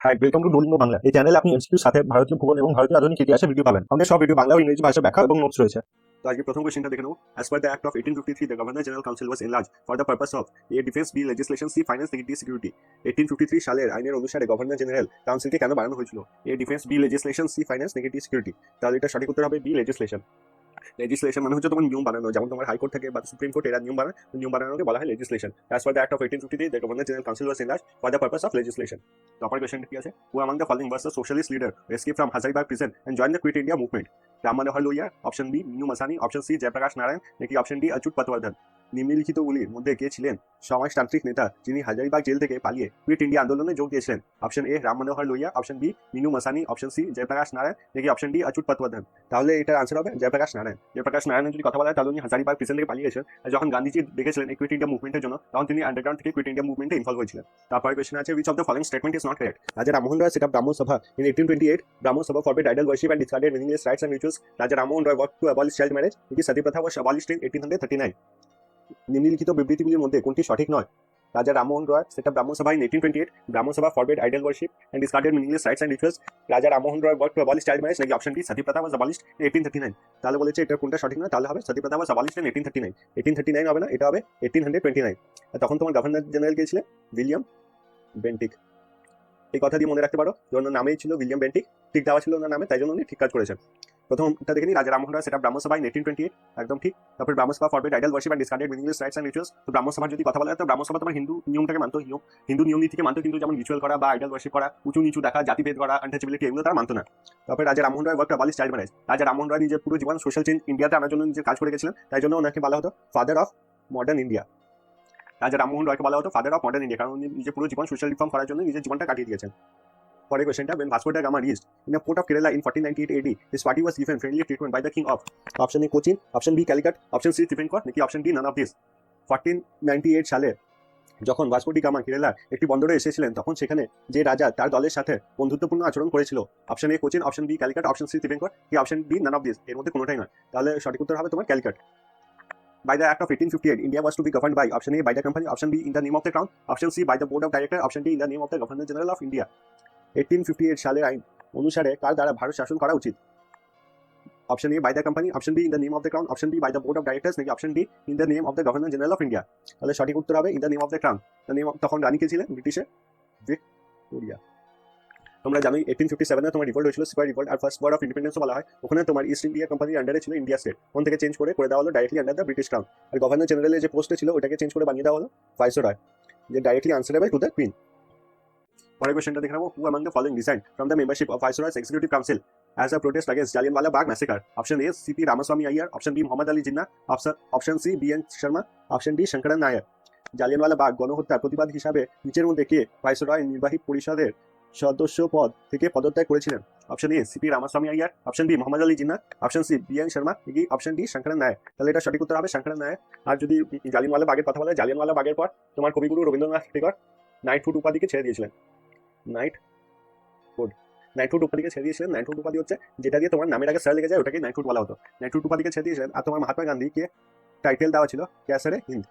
High, welcome to Duolingo Bangla. এই চ্যানেলে আপনি এমসিকিউর সাথে ভারতীয় ভূগোল এবং ভারতীয় আধুনিক ইতিহাসের ভিডিও পাবেন। আমাদের সব ভিডিও বাংলা ও ইংরেজি ভাষায় ব্যাখ্যা এবং নোটস রয়েছে। তো আজকে প্রথম কোশ্চেনটা দেখে নেব। As per the act of 1853 the governor general council was enlarge for the purpose of A defence B legislation C finance D security. 1853 সালের আইনের অনুসারে গভর্নর জেনারেল কাউন্সিলকে কেন বাড়ানো হয়েছিল? A defence B legislation C finance negative security. তাহলে এটা সঠিক উত্তর হবে বি লেজিসলেশন। লেজিসলেশন মানে হচ্ছে তোমার নিয়ম বানানো, যেমন তোমার হাইকোর্ট থেকে বা সুপ্রিম কোর্ট এরা নিয়ম বানানোকে বলা হয় legislation. As per the act of 1853 the governor general council was enlarge for the purpose of legislation. তো অপর কোয়েশ্চনটা কি আছে? Who among the following was the socialist leader escape from Hazaribagh prison and join the Quit India Movement? Ram Manohar Lohia, option B Minoo Masani, option C Jayaprakash Narayan, নাকি option D Achyut Patwardhan. নিম্নলিখিতগুলির মধ্যে কে ছিলেন সমাজতান্ত্রিক নেতা যিনি হাজারিবাগ জেল থেকে পালিয়ে কুইট ইন্ডিয়া আন্দোলনে যোগ দিয়েছিলেন? Option A Ram Manohar Lohia, option B Minoo Masani, option C Jayaprakash Narayan, নাকি অপশন ডি অচ্যুত পটবর্ধন। তাহলে এটার আনসার হবে জয়প্রকাশ নারায়ণ। জয়প্রকাশ নারায়ণের যদি কথা বলা হয় তাহলে উনি হাজারিবাগ প্রিজন থেকে পালিয়ে গেছেন। আর যখন গান্ধীজি দেখেছিলেন কুইট ইন্ডিয়া মুভমেন্টের জন্য, তখন তিনি আন্ডারগ্রাউন্ড থেকে কুইট ইন্ডিয়া মুভমেন্টে ইনভলভ হয়েছিলেন। তারপরে কোয়েশ্চন আছে, which of the following statement is not correct? রাজা রামমোহন রয় set up Brahmo Sabha in 1828. Brahmo Sabha forbade idol worship and discarded meaningless rites and rituals. Raja Rammohun Roy worked to abolish child marriage. Because Sati Pratha was abolished in 1839. নিম্নলিখিত বিবৃতিগুলির মধ্যে কোনটি সঠিক নয়? রাজা রামমোহন রয় set up ব্রাহ্মণ সভা in 1828. Brahman Sabha forbade idol worship and discarded meaningless rites and rituals. Raja Rammohan Roy work to abolish child marriage, নাকি option D sati pratha was abolished in 1839। তাহলে বলেছে এটা কোনটা সঠিক নয়? তাহলে হবে সতী প্রথা ওয়াজ অ্যাবলিশড ইন 1839। 1839 হবে না, এটা হবে 1829। তখন তোমার গভর্নর জেনারেল কে ছিলেন উইলিয়াম বেন্টিক। এই কথা দিয়ে মনে রাখতে পারো, ওনার নামেই ছিল উইলিয়াম বেন্টিক, ঠিক দেওয়া ছিল ওনার নামে, তাই জন্য উনি ঠিক কাজ করেছেন। প্রথমটা দেখে নি, রাজা রামমোহন রয় সেট আপ ব্রাহ্মণ সভা ইন 1828, একদম ঠিক। তারপর Brahman Sabha forbid idol worship and discarded meaningless rites and rituals. তো ব্রাহ্মণ সভার যদি কথা বলা হয় তো ব্রাহ্মণ সভা তোমার হিন্দু নিয়মটাকে মানতো, হিন্দু নিয়ম নীতিকে মানতো, কিন্তু যেমন রিচুয়াল করা বা আইডল ওয়ার্শিপ করা, উঁচু নিচু দেখা, জাতিভেদ করা, আনটাচেবিলিটি, এগুলো তারা মানতো না। তারপরে Raja Rammohan Roy work to abolish child marriage. Raja Rammohan রয় নিজের পুরো জীবন সোশ্যাল চেঞ্জ ইন্ডিয়াতে আনার জন্য নিজের কাজ করে গেছিলেন, তাই জন্য ওনাকে বলা হতো ফাদার অফ মডার্ন ইন্ডিয়া। রাজা রামমোহন রয়কে বলা হতো ফাদার অফ মডার্ন ইন্ডিয়া, কারণ উনি নিজের পুরো জীবন সোশ্যাল রিফর্ম করার জন্য নিজের জীবনটা কাটিয়ে দিয়েছেন। পরের কোয়েশ্চনটা, when Vasco da Gama reached in a port of Kerala in 1498 AD, his party was given friendly treatment by the king of option A Cochin, option B Calicut, option C Tripura, নাকি option D none of this। 1498 সালে যখন Vasco D gamma কেরালার একটি বন্দরে এসেছিলেন, তখন সেখানে যে রাজা তার দলের সাথে বন্ধুত্বপূর্ণ আচরণ করেছিল? Option A Cochin, option B Calicut, option C Travancore, কি option D none of this. এর মধ্যে কোনোটাই নয়, তাহলে সঠিক উত্তর হবে তোমার ক্যালিকাট। By the Act of 1858, India was to be governed by option A by the company, option B in the name of the crown, option C by the board of directors, option D in the name of the Governor General of India। 1858 সালের আইন অনুসারে কার দ্বারা ভারত শাসন করা উচিত? Option A by the company, option B in the name of the crown, option B by the board of directors, নাকি option D in the name of the governor general of India. তাহলে সঠিক উত্তর হবে in the name of the crown. তখন রানী কে ছিলেন ব্রিটিশের? Victoria. তোমরা জানোই 1857 তোমার রিভোল্ট হয়েছিল, সিপাহি রিভোল্ট, আর ফার্স্ট ওয়ার অফ ইন্ডিপেন্ডেন্সও বলা হয়। ওখানে তোমার ইস্ট ইন্ডিয়া কোম্পানির আন্ডারে ছিল ইন্ডিয়া স্টেট, ওখান থেকে চেঞ্জ করে দেওয়া হলো directly under the British crown. আর গভর্নর জেনারেলের যে পোস্টে ছিল ওটাকে চেঞ্জ করে বানিয়ে দেওয়া হলো ভাইসরয়, যে directly answerable to the queen. পরের কোয়েশ্চনটা দেখে নেবো, who among the following resigned from the membership of viceroy's executive council as a protest against Jallianwala Bagh massacre? Option A C.P. Ramaswamy Iyer, option B Muhammad Ali Jinnah, option C B.N. Sharma, option D Shankaran Nair। Jallianwala Bagh গণহত্যার প্রতিবাদ হিসাবে নিচের মধ্যে কে viceroy নির্বাহী পরিষদের সদস্য পদ থেকে পদত্যাগ করেছিলেন? Option A C P Ramaswamy Iyer, option B Mohammad Ali Jinnah, option C B N. Sharma, নাকি অপশন ডি শঙ্করন নায়ার। তাহলে এটা সঠিক উত্তর হবে শঙ্করন নায়ার। আর যদি জালিয়ানওয়ালা বাগের কথা বলা হয়, জালিয়ানওয়ালা বাগের পর তোমার কবিগুরু রবীন্দ্রনাথ ঠাকুর নাইটহুড উপাধিকে ছেড়ে দিয়েছিলেন। নাইটহুড উপাধিকে ছেড়ে দিয়েছিলেন। নাইটহুড উপাধি হচ্ছে যেটা দিয়ে তোমার নামের আগে স্যার লেগে যায়, ওটাকে নাইটহুড বলা হতো। নাইটহুড উপাধিকে ছেড়ে দিয়েছিলেন। আর তোমার মহাত্মা গান্ধীকে টাইটেল দেওয়া ছিল ক্যাসারে হিন্দ,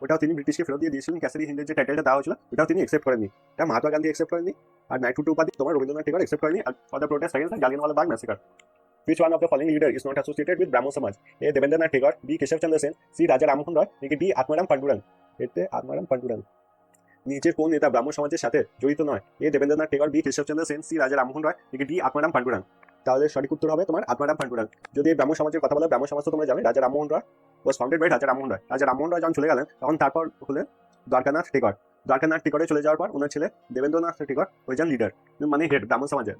ওটাও তিনি ব্রিটিশকে ফেরত দিয়ে দিয়েছিলেন। ক্যাসারি হিন্দের যে টাইটেলটা দেওয়া হয়েছিল ওটাও তিনি একসেপ্ট করেননি, এটা মহাত্মা গান্ধী একসেপ্ট করেননি। আর নাইটহুড উপাধি তোমার রবীন্দ্রনাথ ঠাকুর একসেপ্ট করেনি for the protest against Jallianwala Bagh massacre. Which one of the following leader is not associated with Brahmo Samaj? A. Debendranath Tagore, B. Keshav Chandra Sen, C. Raja Rammohun Roy, নাকি D. Atmaram Panduran। এতে আত্মারাম পান্ডুরান নিচের কোন নেতা ব্রাহ্মণ সমাজের সাথে জড়িত নয়? এ দেবেন্দ্রনাথ টেগর, বি কেশবচন্দ্র সেন, সি রাজা রামমোহন রয়, নাকি ডি আত্মারাম পান্ডুরান। তাহলে সঠিক উত্তর হবে তোমার আত্মারাম পান্ডুরান। যদি ব্রাহ্মণ সমাজের কথা বলা, ব্রাহ্মণ সমাজ তো তোমরা জানো রাজা রামমোহন রয় ওয়াজ ফাউন্ডেড বাই রাজা রামমোহন রয়। রাজা রামমোহন রয় যখন চলে গেলেন, তখন তারপর হলেন দ্বারকানাথ টেগর। দ্বারকানাথ টেগরে চলে যাওয়ার পর ওনার ছেলে দেবেন্দ্রনাথ টেগর হয়ে যান লিডার, মানে হেড ব্রাহ্মণ সমাজে।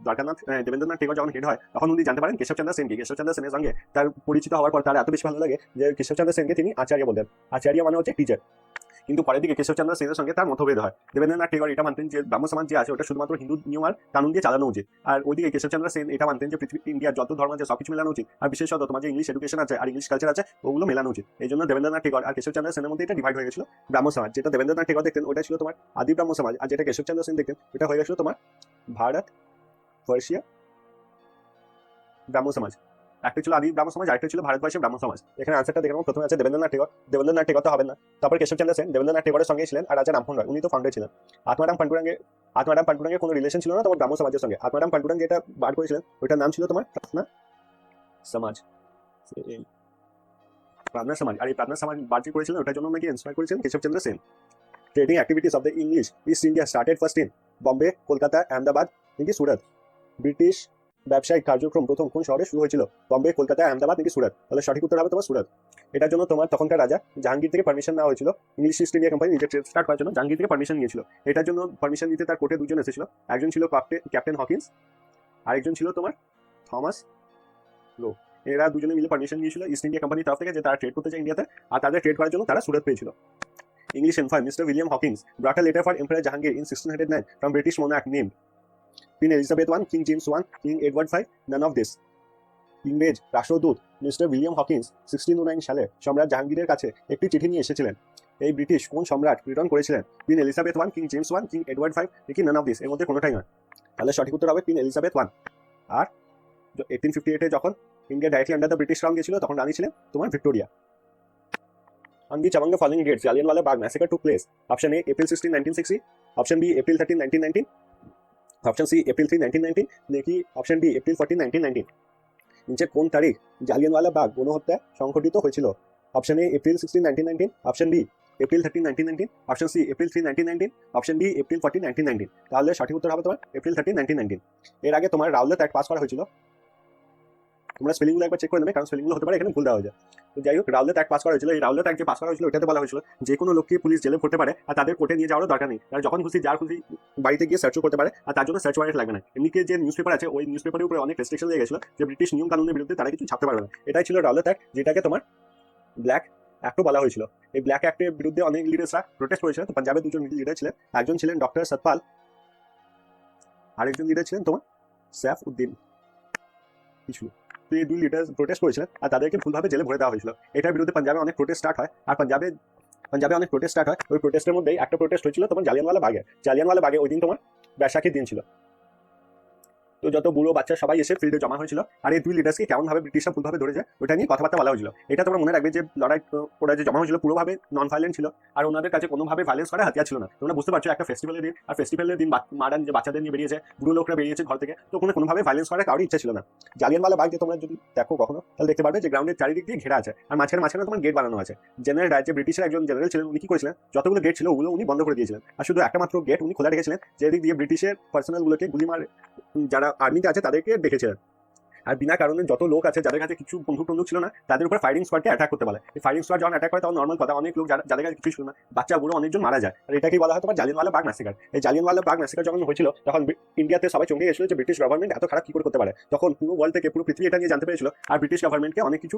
দেবেন্দ্রনাথ টেগর যখন হেড হয়, তখন উনি জানতে পারেন কেশবচন্দ্র সেনকে। কেশবচন্দ্র সেনের সঙ্গে তার পরিচিত হওয়ার পর তার এত বেশি ভালো লাগে যে কেশবচন্দ্র সেনকে তিনি আচার্য বলতেন। আচার্য মানে হচ্ছে টিচার। কিন্তু পরের দিকে কেশবচন্দ্র সেনের সঙ্গে তার মতভেদ হয়। দেবেন্দ্রনাথ টেগর এটা মানতেন যে ব্রাহ্মণ সমাজ যে আছে ওটা শুধুমাত্র হিন্দু নিয়ম আর কানুন দিয়ে চালানো উচিত। আর ওইদিকে কেশবচন্দ্র সেন এটা মানতেন যে পৃথিবী ইন্ডিয়ার যত ধর্ম আছে সবকিছু মেলানো উচিত, আর বিশেষত তোমার যে ইংলিশ এডুকেশন আছে আর ইংলিশ কালচার আছে ওগুলো মেলানো উচিত। এই জন্য দেবেন্দ্রনাথ টেগর আর কেশবচন্দ্র সেনের মধ্যে এটা ডিভাইড হয়ে গেছিল ব্রাহ্ম সমাজ। যেটা দেবেন্দ্রনাথ টেগর দেখতেন ওটা ছিল তোমার আদি ব্রাহ্ম সমাজ, আর যেটা কেশবচন্দ্র সেন দেখতেন ওটা হয়ে গেছিল তোমার ভারত পার্সিয়া ব্রাহ্ম সমাজ। একটা ছিল আদি ব্রাহ্ম সমাজ, আরেকটা ছিল ভারতবর্ষের ব্রাহ্ম সমাজ। এখানে আনসারটা দেখে নাও। প্রথমে আছে দেবেন্দ্রনাথ টেগর। দেবেন্দ্রনাথ টেগর তো হবে না, তারপর কেশবচন্দ্র সেন দেবেন্দ্রনাথ টেগরের সঙ্গে ছিলেন, আর রাজা রামমোহন রায় উনি তো ফাউন্ডার ছিলেন। আত্মারাম পান্ডুরাঙ্গের কোনো রিলেশন ছিল না তোমার ব্রাহ্ম সমাজের সঙ্গে। আত্মারাম পান্ডুরাঙ্গ যেটা বার করেছিলেন ওইটার নাম ছিল তোমার প্রার্থনা সমাজ। প্রার্থনা সমাজ, আর এই প্রার্থনা সমাজ বার করেছিলেন ওটার জন্য নাকি ইন্সপায়ার করেছিলেন Keshab Chandra Sen. Trading activities of the English East India started first in Bombay, Kolkata, Ahmedabad, নাকি সুরাত। ব্রিটিশ ব্যবসায়িক কার্যক্রম প্রথম কোন শহরে শুরু হয়েছিল? বম্বে, কলকাতা, আহমেদাবাদ, নাকি সুরাত। তাহলে সঠিক উত্তর হবে তোমার সুরাত। এটার জন্য তোমার তখনকার রাজা জাহাঙ্গীর থেকে পারমিশন নেওয়া হয়েছিল। ইংলিশ ইস্ট ইন্ডিয়া কোম্পানি নিজের ট্রেড স্টার্ট করার জন্য জাহাঙ্গীর থেকে পারমিশন নিয়েছিল। এটার জন্য পারমিশন নিতে তার কোর্টে দুজন এসেছিল। একজন ছিল ক্যাপ্টেন হকিন্স, আরেকজন ছিল তোমার থমাস লো। এরা দুজনে মিলে পারমিশন নিয়েছিল ইস্ট ইন্ডিয়া কোম্পানির তরফ থেকে যে তারা ট্রেড করতে চায় ইন্ডিয়াতে, আর তাদের ট্রেড করার জন্য তারা সুরত পেয়েছিল। English envoy Mr. William Hawkins brought a letter for Emperor Jahangir in 1609 from British monarch named Queen Elizabeth I, King James I, King Edward V, none of this. ইংরেজ রাষ্ট্রদূত মিস্টার উইলিয়াম হকিন্স 1609 সালে সম্রাট জাহাঙ্গীরের কাছে একটি চিঠি নিয়ে এসেছিলেন। এই ব্রিটিশ কোন সম্রাট প্রেরণ করেছিলেন? Queen Elizabeth I, king James I, king Edward V, নাকি নান অফ দিস, এর মধ্যে কোনোটাই নয়। তাহলে সঠিক উত্তর হবে কুইন এলিজাবেথ I। আর 1858 যখন India directly under the British crown গেছিল তখন রানী ছিলেন তোমার Victoria. On which among the following dates Jallianwala Bagh massacre took place? Option A, April 16, 1960. Option B, April 13, 1919. Option C, April 3, 1919. নাকি অপশন ডি, এপ্রিল 14, 1919। নিচে কোন তারিখ Jallianwala bug গণহত্যা সংঘটিত হয়েছিল? Option A, April 16, 1919. Option B, April 13, 1919. Option C, April 3, 1919. Option D, April 14, 1919। তাহলে সঠিক উত্তর হবে তোমার এপ্রিল 13, 1919। এর আগে তোমার রাউলেট অ্যাক্ট পাস করা হয়েছিল। তোমরা স্পেলিংগুলো একবার চেক করে নেবে, কারণ স্পেলিংগুলো হতে পারে এখানে ভুল দেওয়া হয়ে যায়। তো যাই হোক, রাউলেট অ্যাক্ট পাস করা হয়েছিল। এই রাউলেট অ্যাক্ট যে পাস করা হয়েছিল এটাতে বলা হয়েছিল যে কোনো লোককে পুলিশ জেলে করতে পারে আর তাদের কোর্টে নিয়ে যাওয়ারও দরকার নেই। তারা যখন খুশি যার খুশি বাড়িতে গিয়ে সার্চও করতে পারে, আর তার জন্য সার্চ ওয়ারেন্ট লাগবে না। এমনিকে যে নিউজ পেপার আছে ওই নিউজ পেপারের উপরে অনেক রেস্ট্রিকশন লেগে গেছিল যে ব্রিটিশ নিয়ম কানুনের বিরুদ্ধে তারা কিছু ছাপতে পারবে না। এটাই ছিল রাউলেট অ্যাক্ট, যেটাকে তোমার ব্ল্যাক অ্যাক্টও বলা হয়েছিল। এই ব্ল্যাক অ্যাক্টের বিরুদ্ধে অনেক লিডার্সরা প্রোটেস্ট করেছিল। তো পাঞ্জাবের দুজন লিডার ছিলেন, একজন ছিলেন ডক্টর সতপাল, আরেকজন লিডার ছিলেন তোমার সৈফ উদ্দিন কিছু। তো এই দুই লিডার প্রোটেস্ট করেছিলেন আর তাদেরকে ভুলভাবে জেলে ভরে দেওয়া হয়েছিল। এটার বিরুদ্ধে পাঞ্জাবে অনেক প্রোটেস্ট স্টার্ট হয়, আর পাঞ্জাবে অনেক প্রোটেস্ট স্টার্ট হয়। ওই প্রোটেস্টের মধ্যেই একটা প্রোটেস্ট হয়েছিল তোমার জালিয়ানওয়ালা বাগে। ওই দিন তোমার বৈশাখীর দিন ছিল। তো যত বুড়ো বাচ্চা সবাই এসে ফিল্ডে জমা হয়েছিল, আর এই দুই লিডার্সকে কেমনভাবে ব্রিটিশরা ভুলভাবে ধরেছে ওটা নিয়ে কথাবার্তা বলা হয়েছিল। এটা তোমরা মনে রাখবে যে লড়াই ওরা যে জমা হয়েছিল পুরোভাবে নন ভাইলেন্ট ছিল, আর ওনাদের কাছে কোনোভাবে ভাইলেন্স করা হাতিয়ার ছিল না। তোমরা বুঝতে পারছো একটা ফেস্টিভ্যালের দিন, আর ফেস্টিভ্যালের দিন মারান যে বাচ্চাদের নিয়ে বেরিয়েছে, বুড়ো লোকরা বেরিয়েছে ঘর থেকে, তো কোনোভাবে ভাইলেন্স করার কারোর ইচ্ছা ছিল না। জালিয়ানওয়ালা বাগ যে তোমরা যদি দেখো কখনো, তাহলে দেখতে পারবে যে গ্রাউন্ডের চারিদিক দিয়ে ঘেরা আছে, আর মাঝখানে তোমার গেট বানানো আছে। জেনারেল ডায়ার যে ব্রিটিশের একজন জেনারেল ছিলেন উনি কি করেছিলেন, যতগুলো গেট ছিল ওগুলো উনি বন্ধ করে দিয়েছিলেন, আর শুধু একটা মাত্র গেট উনি খোলা রেখেছিলেন, যেদিক দিয়ে ব্রিটিশের পার্সোনালগুলোকে গুলি মার যারা আর্মিতে আছে তাদেরকে দেখেছিলেন। আর বিনা কারণে যত লোক আছে যাদের কাছে কিছু বন্দুক ছিল না তাদের উপর ফায়ারিং স্কোয়াডকে অ্যাটাক করতে বলে। এই ফায়ারিং স্কোয়াড যখন অ্যাটাক করে তখন নর্মাল কথা, অনেক লোক যাদের কাছে কিছু ছিল না, বাচ্চা বুড়ো অনেকজন মারা যায়। আর এটাকেই বলা হয় তোমার জালিয়ানওয়ালা বাগ ম্যাসাকার। এই জালিয়ানওয়ালা বাগ ম্যাসাকার যখন হয়েছিল তখন ইন্ডিয়াতে সবাই চমকে গেছিল যে ব্রিটিশ গভর্নমেন্ট এত খারাপ কি করে করতে পারে। তখন পুরো ওয়ার্ল্ড থেকে পুরো পৃথিবী এটা নিয়ে জানতে পেরেছিল, আর ব্রিটিশ গভর্নমেন্টকে অনেক কিছু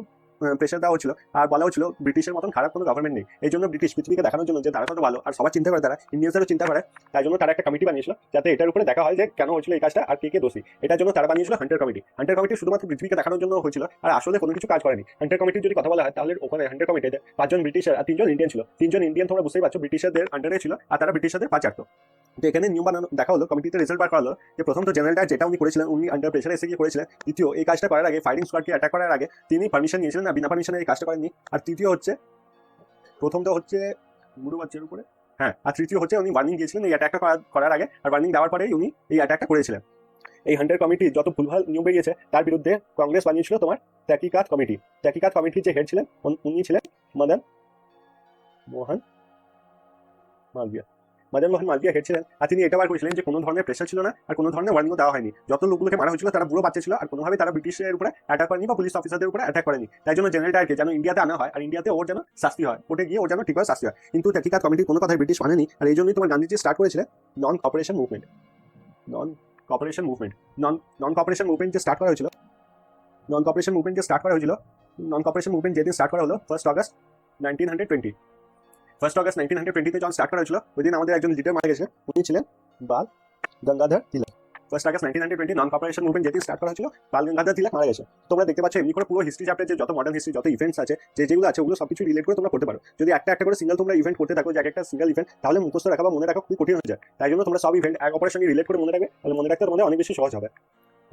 প্রেশার দেওয়া হচ্ছিল, আর বলা হচ্ছিল ব্রিটিশের মতন খারাপ কোনো গভর্নমেন্ট নেই। এই জন্য ব্রিটিশ পৃথিবীকে দেখানোর জন্য যে তারা কত ভালো আর সবার চিন্তা করে, তারা ইন্ডিয়ানসেরও চিন্তা করে, তাই জন্য তারা একটা কমিটি বানিয়েছিল যাতে এটার উপরে দেখা হয় যে কেন হয়েছিল এই কাজটা আর কে দোষী। এটার জন্য তারা বানিয়েছিল হান্টার কমিটি। হান্টার কমিটি শুধুমাত্র পৃথিবীকে দেখানোর জন্য হয়েছিল, আর আসলে কোনো কিছু কাজ করেনি। হান্টার কমিটির যদি কথা বলা হয় তাহলে ওখানে হান্টার কমিটিতে 5 জন ব্রিটিশ আর 3 জন ইন্ডিয়ান ছিল। 3 জন ইন্ডিয়ান তোমরা বুঝতেই পারছো ব্রিটিশদের আন্ডারে ছিল, আর তারা ব্রিটিশদের পা চাটতো। তো এখানে নিয়ম বানানো দেখা হলো, কমিটিতে রেজাল্ট বার করা হলো যে প্রথম তো জেনারেল ডায়ার যেটা উনি করেছিলেন উনি আন্ডার প্রেশারে এসে গিয়ে করেছিলেন। দ্বিতীয়, এই কাজটা করার আগে ফায়ারিং স্কোয়াডকে অ্যাটাক করার আগে তিনি পারমিশন নিয়েছিলেন না, বিনা পারমিশনে এই কাজটা করেননি। আর তৃতীয় হচ্ছে, প্রথম তো হচ্ছে বুড়ো বাচ্চার উপরে, হ্যাঁ, আর তৃতীয় হচ্ছে উনি ওয়ার্নিং দিয়েছিলেন এই অ্যাটাকটা করার আগে, আর ওয়ার্নিং দেওয়ার পরেই উনি এই অ্যাটাকটা করেছিলেন। এই হান্টার কমিটি যত ভুলভাল নিয়ম বেরিয়েছে তার বিরুদ্ধে কংগ্রেস বানিয়েছিল তোমার তহকিকাত কমিটি। তহকিকাত কমিটির যে হেড ছিলেন উনি ছিলেন মদন মোহন মালভিয়া হেড ছিলেন। আর তিনি এটা বার করেছিলেন যে কোনো ধরনের প্রেশার ছিল না আর কোনো ধরনের ওয়ার্নিংও দেওয়া হয়নি। যত লোকগুলোকে মারা হয়েছিল তারা বুড়ো বাচ্চা ছিল, আর কোনোভাবে তারা ব্রিটিশের উপরে অ্যাটাক করেনি বা পুলিশ অফিসারদের উপরে অ্যাটাক করেনি। তাই জন্য জেনারেল ডায়ারকে যেন ইন্ডিয়াতে আনা হয় আর ইন্ডিয়াতে ওর যেন শাস্তি হয়, কোর্টে গিয়ে ওর যেন ঠিকভাবে শাস্তি হয়। কিন্তু তহকিকাত কমিটির কোনো কথাই ব্রিটিশ মানেনি, আর এই জন্যই তোমার গান্ধীজি স্টার্ট করেছিলেন non cooperation movement. Non cooperation movement যে স্টার্ট করা হয়েছিল, নন কপারেশন মুভমেন্ট যেদিন স্টার্ট করা হলো 1 অগস্ট 1920। 1 অগস্ট 1920 যখন স্টার্ট করা হয়েছিল ওই দিন আমাদের একজন লিডার মারা গেছে, উনি ছিলেন বাল গঙ্গাধর তিলক। 1 অগস্ট 1920 নন কপারেশন মুভমেন্ট যেদিন স্টার্ট করা হয়েছিল বাল গঙ্গাধর তিলক মারা গেছে। তোমরা দেখতে পাচ্ছ এমনি করে পুরো হিস্ট্রি চ্যাপ্টার যে যত মডার্ন হিস্ট্রি যত ইভেন্টস আছে যেগুলো আছে ওগুলো সবকিছু রিলেট করে তোমরা করতে পারো। যদি একটা করে সিঙ্গেল তোমরা ইভেন্ট করতে থাকো, যে একটা সিঙ্গেল ইভেন্ট, তাহলে মুখস্থ রাখা বা মনে রাখা খুব কঠিন হয়ে যায়। তাই জন্য তোমরা সব ইভেন্ট এক অপারেশনকে রিলেট করে মনে রাখবে, তাহলে মনে রাখতে তোমাদের অনেক বেশি সহজ হবে।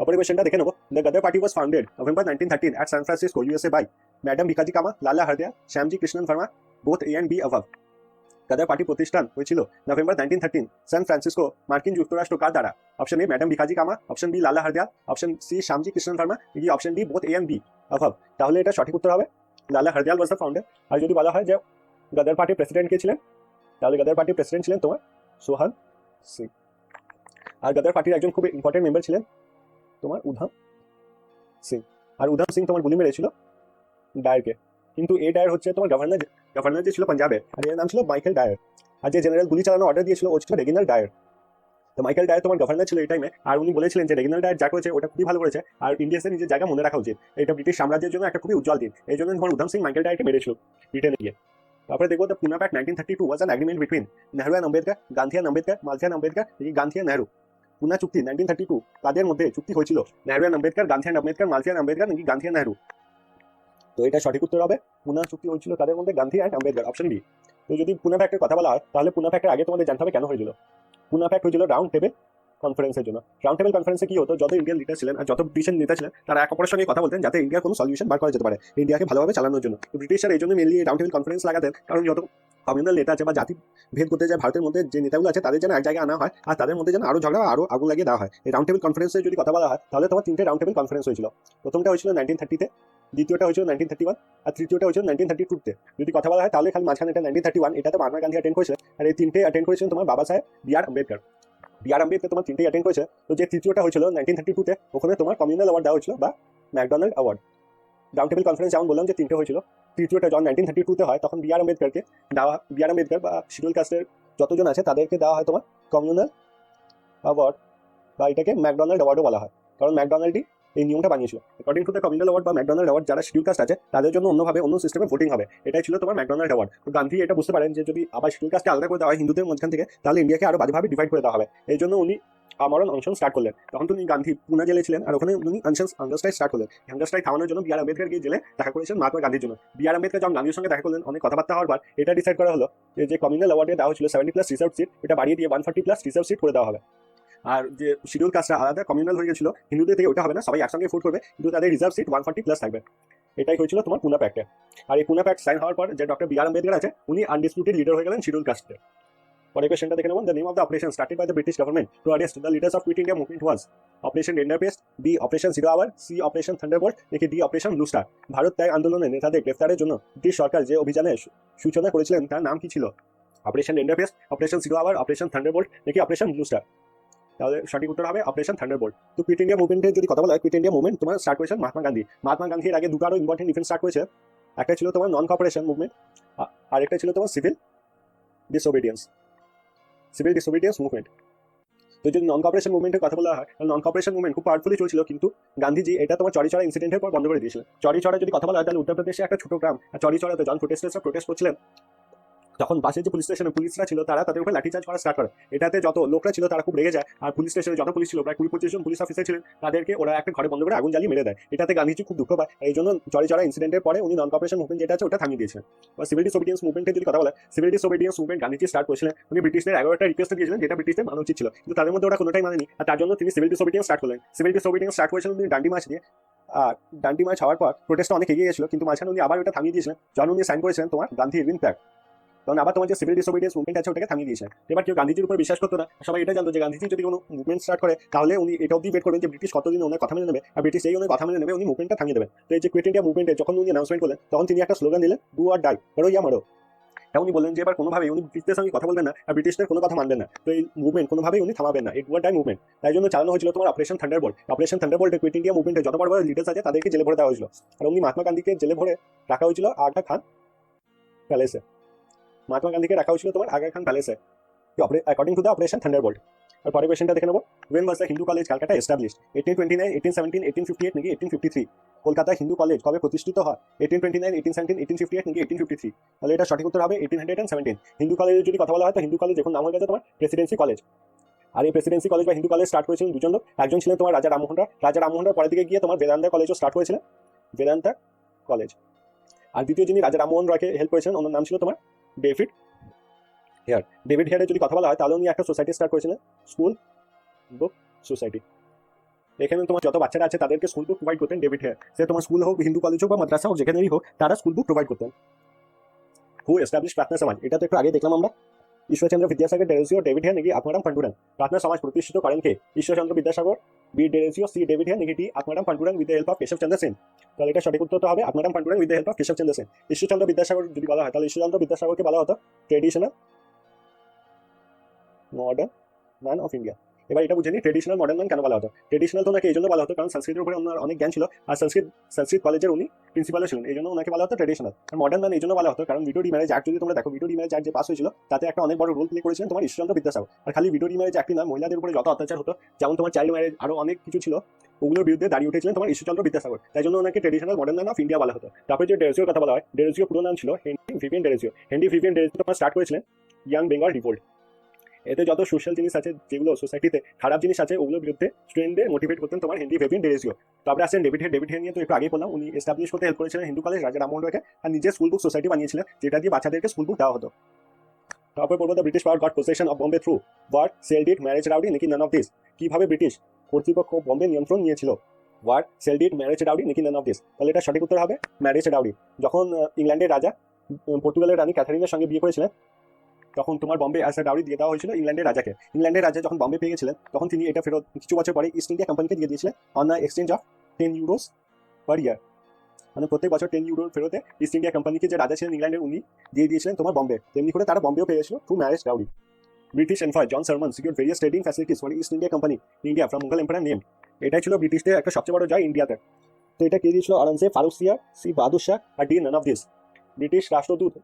অপরের কোয়েশ্চেনটা দেখে নেবো। The Ghadar party was founded November 1913 at San Francisco, USA by madam Bhikaji Cama, Lala Hardayal, Shyamji Krishnan Varma, both A and B অভাব। গদার পার্টি প্রতিষ্ঠান হয়েছিল নভেম্বর 1913 সান ফ্রান্সিসকো, মার্কিন যুক্তরাষ্ট্র কার দ্বারা? অপশন এ ম্যাডাম ভিকাজি কামা, option B Lala Hardiya, option C Shyamji Krishnan Varma, নাকি option D both A and B অভাব। তাহলে এটা সঠিক উত্তর হবে লালা হারদিয়াল ওয়াজ দ্য ফাউন্ডার। আর যদি বলা হয় যে গদার পার্টির প্রেসিডেন্ট কে ছিলেন, তাহলে গদার পার্টির প্রেসিডেন্ট ছিলেন তোমার সোহান সিং। আর গদার পার্টির একজন খুব ইম্পর্টেন্ট মেম্বার ছিলেন তোমার উধাম সিং। আর উধাম সিং তোমার গুলি মেরেছিল ডায়ারকে, কিন্তু এই ডায়ার হচ্ছে তোমার গভর্নর যে ছিল পাঞ্জাবে, আর এর নাম ছিল মাইকেল ডায়ার। আর যে জেনারেল গুলি চালানো অর্ডার দিয়েছিল ও ছিল রেগিনাল ডায়ার। তো মাইকেল ডায়ার তোমার গভর্নর ছিল এই টাইমে, আর উনি বলেছিলেন যে রেগিনাল ডায়ার যা করেছে ওটা খুবই ভালো করেছে, আর ইন্ডিয়াসের নিজের জায়গা মনে রাখা উচিত। এটা ব্রিটিশ সাম্রাজ্যের জন্য একটা খুবই উজ্জ্বল দিন। এই জন্য তোমার উধাম সিং মাইকেল ডায়ারকে মেরেছিল ব্রিটেনে গিয়ে। তারপরে দেখবো the Poona pact 1932 was an agreement between Nehru and Ambedkar, Gandhi and Ambedkar, Malathi and Ambedkar, Gandhi and Nehru. Poona চুক্তি 1932 তাদের মধ্যে চুক্তি হয়েছিল Nehru and Ambedkar, Gandhi and Ambedkar, Malathi and Ambedkar, নাকি গান্ধী অ্যান্ড নেহরু। তো এটা সঠিক উত্তর হবে পুনা চুক্তি হয়েছিল তাদের মধ্যে Gandhi and Ambedkar, option B. তো যদি পুনা প্যাক্টের কথা বলা হয় তাহলে পুনা প্যাক্টের আগে তোমাদের জানতে হবে কেন হয়েছিল। পুনা প্যাক্ট হয়েছিল রাউন্ড টেবিল কনফারেন্সের জন্য। রাউন্ড টেবিল কনফারেন্সে কি হতো, যত ইন্ডিয়ান লিডার ছিলেন আর যত ব্রিটিশ নেতা ছিলেন তারা এক অপরের সঙ্গে কথা বলতেন যাতে ইন্ডিয়ার কোনো সলিউশন বার করা যেতে পারে, ইন্ডিয়াকে ভালোভাবে চালানোর জন্য। তো ব্রিটিশরা এই জন্য মেনলি রাউন্ড টেবিল কনফারেন্স লাগাতেন, কারণ যত কমিউনাল নেতা আছে বা জাতি ভেদ করতে যায় ভারতের মধ্যে যে নেতাগুলো আছে তাদের যেন এক জায়গায় আনা হয়, আর তাদের মধ্যে যেন আরো ঝগড়া আরো আগুন লাগিয়ে দেওয়া হয়। এই রাউন্ড টেবিল কনফারেন্সে যদি কথা বলা হয় তাহলে তোমার তিনটে রাউন্ড টেবিল কনফারেন্স হয়েছিল। প্রথমটা হয়েছিল 1930-তে, দ্বিতীয়টা হয়েছিল 1931, আর তৃতীয়টা হয়েছিল 1932-তে। যদি কথা বলা হয় তাহলে খালি মাঝখানে এটা 1931, এটাতে মহাত্মা গান্ধী অ্যাটেন্ড করেছে, আর এই তিনটে অ্যাটেন্ড করেছিলেন তোমার বাবা সাহেব বি আর আম্বেদকর। বি আর আম্বেদকর তোমার তিনটেই অ্যাটেন্ড করেছে। তো যে তৃতীয়টা হয়েছিল 1932-তে, ওখানে তোমার কমিউনাল অ্যাওয়ার্ড দেওয়া হয়েছিল বা MacDonald award. Round table conference যেমন বললাম যে তিনটে হয়েছিল, তৃতীয়টা যখন 1932-তে হয় তখন বি আর আম্বেদকরকে দেওয়া, বি আর আম্বেদকর বা শিডিউল কাস্টের যতজন আছে তাদেরকে দেওয়া হয় তোমার কমিউনাল অ্যাওয়ার্ড, বা এটাকে ম্যাকডোনাল্ড অ্যাওয়ার্ডও বলা হয়, কারণ ম্যাকডোনাল্ডই এই নিয়মটা বানিয়েছিল। According to the communal award বা ম্যাকডোনাল্ড অ্যাওয়ার্ড, যারা শিডিউল কাস্ট আছে তাদের জন্য অন্যভাবে অন্য সিস্টেমে ভোটিং হবে, এটাই ছিল তোমার ম্যাকডোনাল্ড অ্যাওয়ার্ড। তো গান্ধী এটা বুঝতে পারেন যে যদি আবার শিডিউল কাস্টকে আলাদা করে দেওয়া হয় হিন্দুদের মধ্যখান থেকে, তাহলে ইন্ডিয়াকে আরো বাজেভাবে ডিভাইড করে দেওয়া হবে। এই জন্য উনি আমরণ অনশন স্টার্ট করলেন। তখন তিনি গান্ধী পুনা জেলে ছিলেন, আর ওখানে উনি হাঙ্গার স্ট্রাইক স্টার্ট করলেন। হাঙ্গার স্ট্রাইক থামানোর জন্য বি আর আম্বেদকর গিয়ে জেলে দেখা করেছেন মহাত্মা গান্ধীর জন্য। বি আর আম্বেদকর যখন গান্ধীর সঙ্গে দেখা করলেন, অনেক কথাবার্তা হওয়ার পর এটা ডিসাইড করা হলো যে কমিউনাল অ্যাওয়ার্ডে দেওয়া হয়েছিল 70+ রিজার্ভ সিট, এটা বাড়িয়ে দিয়ে 140+ রিজার্ভ সিট করে দেওয়া হবে। আর যে শিডিউল কাস্টটা আলাদা কমিউনাল হয়ে গেছিল হিন্দুদের থেকে, ওটা হবে না, সবাই একসঙ্গে ভোট করবে, কিন্তু তাদের রিজার্ভ সিট 140+ থাকবে। এটাই হয়েছিল তোমার পুনা প্যাক্টে। আর এই পুনা প্যাক্ট সাইন হওয়ার পর যে ডক্টর বি আর আম্বেদকর আছে উনি আনডিসপিউটেড লিডার হয়ে গেলেন শিডিউল কাস্টে। পরে কোয়েশ্চেনটা দেখে নেব। The name of the operation started by the British government to arrest the leaders of Quit India Movement was operation Rinderpest, B operation Zero Hour, C operation Thunderbolt, নাকি D operation Blue Star. Bharat ত্যাগ আন্দোলনের নেতাদের গ্রেফতারের জন্য British সরকার যে অভিযানের সূচনা করেছিলেন তার নাম কি ছিল? Operation Rinderpest, operation Zero Hour, operation Thunderbolt, নাকি অপারেশন ব্লু স্টার। তাহলে সঠিক উত্তর হবে অপারেশন থান্ডারবোল্ট। তো কুইট ইন্ডিয়া মুভমেন্টের যদি কথা বলা হয়, কুইট ইন্ডিয়া মুভমেন্ট তোমার স্টার্ট করেছেন মহাত্মা গান্ধী। মহাত্মা গান্ধীর আগে দুটো আরো ইম্পর্টেন্ট ইভেন্ট স্টার্ট করেছে। একটা ছিল তোমার নন কপারেশন মুভমেন্ট, আর একটা ছিল তোমার সিভিল ডিসোবিডিয়েন্স মুভমেন্ট। তো যদি নন কপারেশন মুভমেন্টের কথা বলা হয়, নন কপারেশন মুভমেন্ট খুব পাওয়ারফুলি চলছিল, কিন্তু গান্ধীজি এটা তোমার চড়িচড়া ইনসিডেন্টের পর বন্ধ করে দিয়েছিলেন। চড়িচড়া যদি কথা বলা হয় তাহলে উত্তরপ্রদেশে একটা ছোট গ্রাম, আর চড়িচড়াতে যখন প্রোটেস্টার্সরা প্রোটেস্ট করছিলেন তখন পাশে যে পুলিশ স্টেশনে পুলিশরা ছিল তারা তাদের উপর লাঠিচার্জ করা স্টার্ট করে। এটাতে যত লোকরা ছিল তারা খুব রেগে যায়, আর পুলিশ স্টেশনে যত পুলিশ ছিল প্রায় 20-25 জন পুলিশ অফিসার ছিলেন, তাদেরকে ওরা একটা ঘরে বন্ধ করে আগুন জ্বালিয়ে মেরে দেয়। এটাতে গান্ধীজি খুব দুঃখ পায়, এই জন্য চড়িচড়া ইনসিডেন্টের পরে উনি নন কপারেশন মুভমেন্ট যেটা আছে ওটা থামিয়ে দিয়েছিলেন। বা সিভিল ডিসোবিডিয়েন্স মুভমেন্টের যদি কথা বলে, civil disobedience movement Gandhiji start করেছিলেন। উনি ব্রিটিশদের 11টা রিকোয়েস্ট দিয়েছিলেন যেটা ব্রিটিশদের মানা উচিত ছিল, কিন্তু তাদের মধ্যে ওরা কোনোটাই মানেনি, আর তার জন্য তিনি সিভিল ডিসোবিডিয়েন্স স্টার্ট করলেন। সিভিল ডিসোবিডিয়েন্স স্টার্ট করেছিলেন তিনি ডান্ডি মার্চ দিয়ে, আর ডান্ডি মার্চ হওয়ার পর প্রোটেস্ট অনেক এগিয়ে গেছিল, কিন্তু মাঝখানে উনি আবার ওটা থামিয়ে দিয়েছিলেন যখন উনি সাইন করেছিলেন তোমার গান্ধী ইরভিন প্যাক্ট। তখন আবার তোমার যে সিভিল ডিসোবিডিয়েন্স মুভমেন্ট আছে ওটাকে থামিয়ে দিয়েছে। এবার কেউ গান্ধীজির উপর বিশ্বাস করতো না, সবাই এটা জানতো যে গান্ধীজি যদি কোনো মুভমেন্ট স্টার্ট করে তাহলে উনি এটা অবধি বেট করবেন যে ব্রিটিশ কতদিন ওনার কথা মেনে নেবে, আর ব্রিটিশ এই ওনার কথা মেনে নেবে উনি মুভমেন্টটা থামিয়ে দেবেন। তো এই যে কুইট ইন্ডিয়া মুভমেন্টে যখন উনি অ্যানাউন্সমেন্ট করলেন তখন তিনি একটা স্লোগান দিলেন, ডু অর ডাই, করো ইয়া মারো। এটা উনি বললেন যে এবার কোনোভাবেই উনি ব্রিটিশদের সঙ্গে কথা বলবেন না, আর ব্রিটিশদের কোনো কথা মানবেন না। তো এই মুভমেন্ট কোনোভাবেই উনি থামাবেন না, এই ডু অর ডাই মুভমেন্ট। তাই জন্য চালানো হয়েছিল তোমার অপারেশন থান্ডারবোল্ট। অপারেশন থান্ডারবোল্টে কুইট ইন্ডিয়া মুভমেন্টে যত বড় বড় লিডার্স আছে তাদেরকে জেলে ভরে দেওয়া হয়েছিল, আর উনি মহাত্মা গান্ধীকে জেলে ভরে রাখা হয়েছিল আগা খান প্যালেসে। মহাত্মা গান্ধীকে রাখা হয়েছিল তোমার আগা খান প্যালেসে according to the operation Thunderbolt. আর পরের কোয়েশ্চেনটা দেখে নেবো। When was the Hindu college Calcutta established? 1829, 1817, 1858, নাকি 1853? কলকাতা হিন্দু কলেজ কবে প্রতিষ্ঠিত হয়? 1829, 1817, 1858, নাকি 1853? তাহলে এটা সঠিক উত্তর হবে 1817। হিন্দু কলেজের যদি কথা বলা হয় তো হিন্দু কলেজ এখন নাম হয়ে গেছে তোমার প্রেসিডেন্সি কলেজ। আর এই প্রেসিডেন্সি কলেজ বা হিন্দু কলেজ স্টার্ট করেছিলেন দুজন লোক। একজন ছিলেন তোমার রাজা রামমোহন রায়। রাজা রামমোহন রায় পরের দিকে গিয়ে তোমার বেদান্তা কলেজও স্টার্ট করেছিলেন, বেদান্তা কলেজ। আর দ্বিতীয় যিনি রাজা রামমোহন রায়কে হেল্প করেছিলেন ওনার নাম ছিল তোমার ডেভিড হেয়ার। ডেভিড হেয়ারের যদি কথা বলা হয় তাহলে উনি একটা সোসাইটি স্টার্ট করেছিলেন, স্কুল বুক সোসাইটি। এখানে তোমার যত বাচ্চারা আছে তাদেরকে স্কুল বুক প্রোভাইড করতেন ডেভিড হেয়ার। সে তোমার স্কুল হোক, হিন্দু কলেজ হোক বা মাদ্রাসা হোক, যেখানেই হোক তারা স্কুল বুক প্রোভাইড করতেন। হু এস্টাবলিশ প্রার্থনা সমাজ, এটা তো একটু আগে দেখলাম আমরা। Ishwarchandra Vidyasagar, Derozio, David Hare নাকি আত্মারাম পান্ডুরাং। প্রার্থনা সমাজ প্রতিষ্ঠিত করেন কে? Ishwarchandra Vidyasagar, B Derozio, C David Hare নাকি D Atmaram Pandurang with the help of Keshabchandra Sen. তাহলে এটা সঠিক উত্তর হবে Atmaram Pandurang with the help of Keshabchandra Sen. Ishwarchandra Vidyasagar যদি বলা হয় তাহলে ঈশ্বরচন্দ্র বিদ্যাসাগরকে বলা হতো traditional modern man of India. এবার এটা বুঝে নি ট্রেডিশনাল মডার্ন ম্যান কেন বলা হতো। ট্রেডিশনাল তো ওনাকে এই জন্য বলা হতো কারণ সংস্কৃতের উপরে ওনার অনেক জ্ঞান ছিল, আর সংস্কৃত কলেজের উনি প্রিন্সিপালও ছিলেন, এই জন্য ওনাকে বলা হতো ট্রেডিশনাল। আর মডার্ন ম্যান এই জন্য বলা হতো কারণ ভিডিও রিম্যারেজ অ্যাক্ট যদি তোমরা দেখো, ভিডিও রিম্যারেজ অ্যাক্ট যে পাস হয়েছিল তাতে একটা অনেক বড় রোল প্লে করেছিলেন তোমার ঈশ্বরচন্দ্র বিদ্যাসাগর। আর খালি ভিডিও রিম্যারেজ অ্যাক্টই না, মহিলাদের উপরে যত অত্যাচার হতো, যেমন তোমার চাইল্ড ম্যারেজ, আরো অনেক কিছু ছিল, ওগুলোর বিরুদ্ধে দাঁড়িয়ে উঠেছিলেন তোমার ঈশ্বরচন্দ্র বিদ্যাসাগর। তাই জন্য ওনাকে traditional modern man of India বলা হতো। তারপরে যে ডেরেজিওর কথা বলা হয়, ডেরেজিও পুরো নাম ছিল হেনরি ভিভিয়ান ডেরেজিও। হেনরি ভিভিয়ান ডেরেজিও তোমার স্টার্ট করেছিলেন ইয়াং বেঙ্গল রিভোল্ট। এতে যত সোশ্যাল জিনিস আছে, যেগুলো সোসাইটিতে খারাপ জিনিস আছে, ওগুলোর বিরুদ্ধে স্টুডেন্টদের মোটিভেট করতেন তোমার হেনরি ভিভিয়ান ডেরেজিও। তারপরে আসেন ডেভিড হেয়ার। ডেভিড হেয়ার নিয়ে তো একটু আগেই বললাম, উনি এস্টাবলিশ করতে হেল্প করেছিলেন হিন্দু কলেজ রাজা রামমোহন রয়কে, আর নিজে স্কুল বুক সোসাইটি বানিয়েছিলেন যেটা দিয়ে বাচ্চাদেরকে স্কুল বুক দেওয়া হতো। তারপরে বলবো the British power got possession of Bombay through war, sold it, marriage রাউডি নাকি নান অফ দিস। কিভাবে ব্রিটিশ কর্তৃপক্ষ বম্বে নিয়ন্ত্রণ নিয়েছিল? ওয়ার, সেলড ইট, ম্যারেজ রাউডি নাকি নান অফ দিস। তাহলে এটা সঠিক উত্তর হবে ম্যারেজ রাউডি। যখন ইংল্যান্ডের রাজা পর্তুগালের রানী ক্যাথারিনের সঙ্গে বিয়ে করেছিলেন, তখন তোমার বম্বে অ্যাজ এ ডাউরি দিয়ে দেওয়া হয়েছিল ইংল্যান্ডের রাজাকে। ইংল্যান্ডের রাজা যখন বম্বে পেয়ে গেছিলেন, তখন তিনি এটা ফেরত কিছু বছর পরে ইস্ট ইন্ডিয়া কোম্পানিকে দিয়ে দিয়েছিলেন on the exchange of 10 euros per year. মানে প্রত্যেক বছর 10 ইউরো ফেরতে ইস্ট ইন্ডিয়া কোম্পানিকে যে রাজা ছিলেন ইংল্যান্ডের, উনি দিয়ে দিয়েছিলেন তোমার বম্বে। তেমনি করে তারা বম্বেও পেয়েছিল through marriage dowry. British envoy John Surman secure various trading facilities for East India Company India from Mughal empire name. এটাই ছিল ব্রিটিশদের একটা সবচেয়ে বড় জয় ইন্ডিয়াতে। তো এটা কে দিয়েছিল? অরঙ্গজেব, ফারুক সিয়ার, সি বাহাদুর শাহ, আর D none of this. British রাষ্ট্রদূত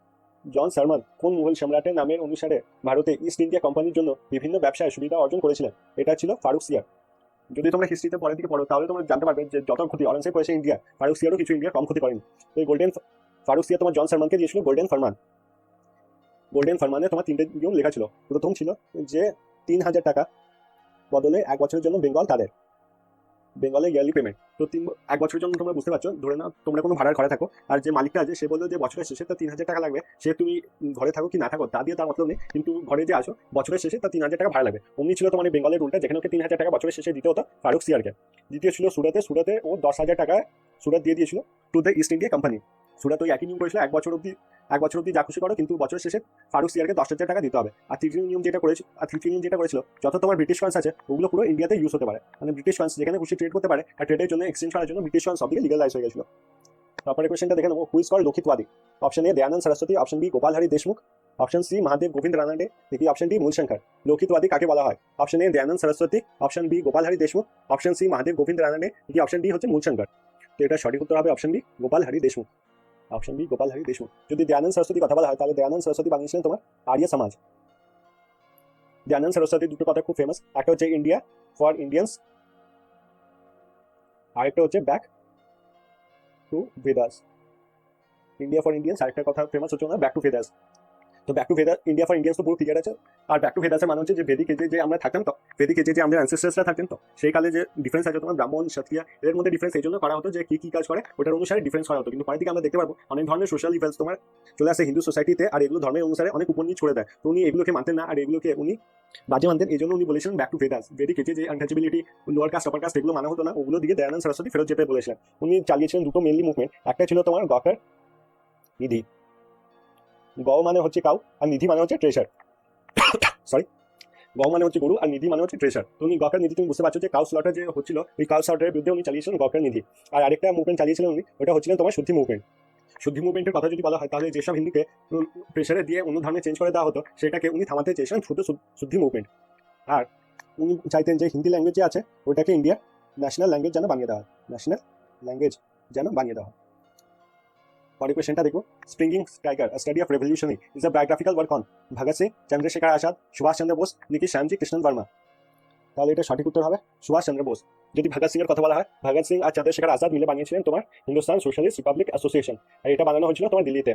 জন সারমন কোন মুঘল সম্রাটের নামের অনুসারে ভারতে ইস্ট ইন্ডিয়া কোম্পানির জন্য বিভিন্ন ব্যবসায় সুবিধা অর্জন করেছিলেন? এটা ছিল ফারুক সিয়ার। যদি তোমরা হিস্ট্রিতে পরের দিকে পড়ো তাহলে তোমরা জানতে পারবে যে যত ক্ষতি অরঙ্গজেব করেছে ইন্ডিয়া, ফারুক সিয়ারও কিছু ইন্ডিয়া কম ক্ষতি করেনি। তো এই গোল্ডেন ফারুক সিয়ার তোমার জন সারমনকে দিয়েছিল গোল্ডেন ফরমান। গোল্ডেন ফরমানে তোমার 3টে নিয়ম লেখা ছিল। প্রথম ছিল যে 3000 টাকা বদলে 1 বছরের জন্য বেঙ্গলের ইয়ারলি পেমেন্ট। তো 1 বছরের জন্য তোমরা বুঝতে পারছো, ধরে নাও তোমরা কোনো ভাড়ার ঘরে থাকো, আর যে মালিকটা আছে সে বললো যে বছরের শেষে তার 3000 টাকা লাগবে। সে তুমি ঘরে থাকো কি না থাকো তা দিয়ে তার মতলব নেই, কিন্তু ঘরে যে আসো বছরের শেষে তার 3000 টাকা ভাড়া লাগবে। অমনি ছিল তোমার বেঙ্গলের রুলটা, যেখানে ওকে 3000 টাকা বছরের শেষে দিতে হতো ফারুক সিয়ারকে। দ্বিতীয় ছিল সুরাতে ও 10,000 টাকা সুরাত দিয়ে দিয়েছিল to the east India company. সুরাত ওই একই নিয়ম করেছিল, 1 বছর অব্দি যা খুশি করো, কিন্তু বছরের শেষে ফারুক সিয়ারকে 10,000 টাকা দিতে হবে। আর তৃতীয় নিয়ম যেটা করেছিল, যত তোমার ব্রিটিশ কয়েন্স আছে ওগুলো পুরো ইন্ডিয়াতে ইউজ হতে পারে। মানে ব্রিটিশ কয়েন্স যেখানে খুশি ট্রেড করতে পারে, আর ট্রেডের জন্য এক্সচেঞ্জ করার জন্য ব্রিটিশ কয়েন্স সবদিকে লিগালাইজ হয়ে গেছিল। তারপরে কোয়েশ্চেনটা দেখে নেবো, who is called Lokhitwadi? Option A Dayanand Saraswati, option B Gopal Hari Deshmukh, option C Mahadev Govind Ranade, নাকি অপশন ডি মূলশঙ্কর। লোকিতবাদী কাকে বলা হয়? Option A Dayanand Saraswati, option B Gopal Hari Deshmukh, option C Mahadev Govind Ranade, নাকি অপশন ডি হচ্ছে মূলশঙ্কর। তো এটা সঠিক উত্তর হবে option B Gopal Hari Deshmukh. Option B Gopal Hari Deshmukh. যদি দয়ানন্দ সরস্বতী কথা বলা হয় তাহলে দয়ানন্দ সরস্বতী বানিয়েছিলেন তোমার আর্য সমাজ। দয়ানন্দ সরস্বতী দুটো কথা খুব ফেমাস, একটা হচ্ছে ইন্ডিয়া ফর ইন্ডিয়ান্স, আরেকটা হচ্ছে back to Vedas. India for Indians আরেকটা কথা ফেমাস হচ্ছে না ব্যাক টু ভেদাস। তো back to Vedas, India for Indians তো পুরো ক্লিয়ার আছে। আর ব্যাক টু ভেদাসের মানে হচ্ছে যে ভেদিক এজে যে আমরা থাকতাম, তো ভেদিক এজে যে আমাদের অ্যানসেস্টার্সরা থাকতেন, তো সেই কালে যে ডিফারেন্স আছে তোমার ব্রাহ্মণ ক্ষত্রিয় এর মধ্যে ডিফারেন্স এই জন্য করা হতো যে কি কাজ করে ওটার অনুসারে ডিফারেন্স করা হতো। কিন্তু পরের দিকে আমরা দেখতে পারবো অনেক ধরনের সোশ্যাল ইভেন্টস তোমার চলে আসে হিন্দু সোসাইটিতে, আর এগুলো ধর্মের অনুসারে অনেক উপর নিচ করে দেয়। তো উনি এগুলোকে মানতেন না, আর এগুলোকে উনি বাজে মানতেন। এই জন্য উনি বলেছিলেন ব্যাক টু ভেদাস। ভেদিক এজে যে untouchability, lower caste upper caste এগুলো মানা হতো না, ওগুলো দিকে দয়ানন্দ সরস্বতী ফেরত যেতে বলেছিলেন। উনি চালিয়েছিলেন দুটো মেনলি মুভমেন্ট, একটা ছিল তোমার গকার নিধি। গ মানে হচ্ছে কাউ আর নিধি মানে হচ্ছে ট্রেজার, সরি, গৌ মানে হচ্ছে গরু আর নিধি মানে হচ্ছে ট্রেজার। তো উনি গকার নিধি, তুমি বুঝতে পারছো যে কাউ স্লটার যে হচ্ছিল, ওই কাউ স্লটারের বিরুদ্ধে উনি চালিয়েছিলেন গকার নিধি। আর আরেকটা মুভমেন্ট চালিয়েছিলেন উনি, ওটা হচ্ছিলেন তোমার শুদ্ধি মুভমেন্ট। শুদ্ধি মুভমেন্টের কথা যদি বলা হয় তাহলে যেসব হিন্দুকে প্রেশারে দিয়ে অন্য ধর্মে চেঞ্জ করে দেওয়া হতো সেটাকে উনি থামাতে চেয়েছিলেন শুদ্ধি মুভমেন্ট। আর উনি চাইতেন যে হিন্দি ল্যাঙ্গুয়েজ যে আছে ওটাকে ইন্ডিয়ার ন্যাশনাল ল্যাঙ্গুয়েজ যেন বানিয়ে দেওয়া হয়, ন্যাশনাল ল্যাঙ্গুয়েজ যেন বানিয়ে দেওয়া হয়। পরের কোয়েশ্চেনটা দেখো, springing striker study of revolution is a biographical work on Bhagat Singh, Chandrashekhar Azad, Subhash Chandra Bose, নাকি শ্যামজি কৃষ্ণ বর্মা। তাহলে এটা সঠিক উত্তর হবে সুভাষ চন্দ্র বোস। যদি ভগৎ সিং এর কথা বলা হয়, ভগৎ সিং আর চন্দ্রশেখর আজাদ মিলে বানিয়েছিলেন তোমার হিন্দুস্তান সোশ্যালিস্ট রিপাবলিক অ্যাসোসিয়েশন, আর এটা বানানো হয়েছিল তোমার দিল্লিতে।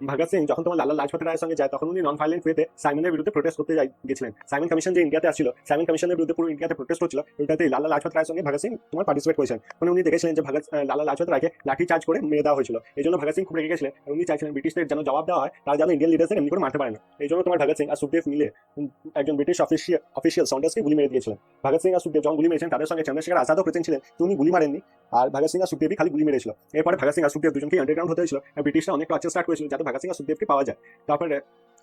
ভগৎ সিং যখন তোমার লালা লাজপত রায়ের সঙ্গে যায় তখন উনি নন ভাইলেন্ট ওয়েতে সাইমনের বিরুদ্ধে প্রোটেস্ট করতে গেছিলেন। সাইমন কমিশন যে ইন্ডিয়াতে আসছিল, সাইমন কমিশনের বিরুদ্ধে পুরো ইন্ডিয়াতে প্রোটেস্ট হচ্ছিল, ওইটাতে লালা লাজপত রায়ের সঙ্গে ভগৎ সিং তোমার পার্টিসিপেট করেছেন। মানে উনি দেখেছিলেন যে লালা লাজপত রায়কে লাঠি চার্জ করে মেরে দেওয়া হয়েছিল, এই জন্য ভগৎ সিং খুব রেগে গেছিলেন। উনি চাইছিলেন ব্রিটিশদের যেন জবাব দেওয়া হয়, তারা যেন ইন্ডিয়ান লিডার্সদের এমনি করে মারতে পারে না। এই জন্য তোমার ভগৎ সিং আর সুখদেব মিলে একজন ব্রিটিশ অফিসিয়াল সন্ডার্সকে গুলি মেরে দিয়েছিলেন। ভগৎ সিং আর সুখদেব যখন গুলি মেরেছেন তাদের সঙ্গে চন্দ্রশেখর আজাদও প্রেজেন্ট ছিলেন, উনি গুলি মারেননি, আর ভগৎ সিং আর সুখদেবই খালি গুলি মেরেছিল। এরপরে ভগৎ সিং আর সুখদেব দুজনকে আন্ডারগ্রাউন্ড হতে হয়েছিল, ব্রিটিশরা অনেক টর্চার স্টার্ট করেছিল যাতে ভগৎ সিং আর সুখদেবকে পাওয়া যায়। তারপরে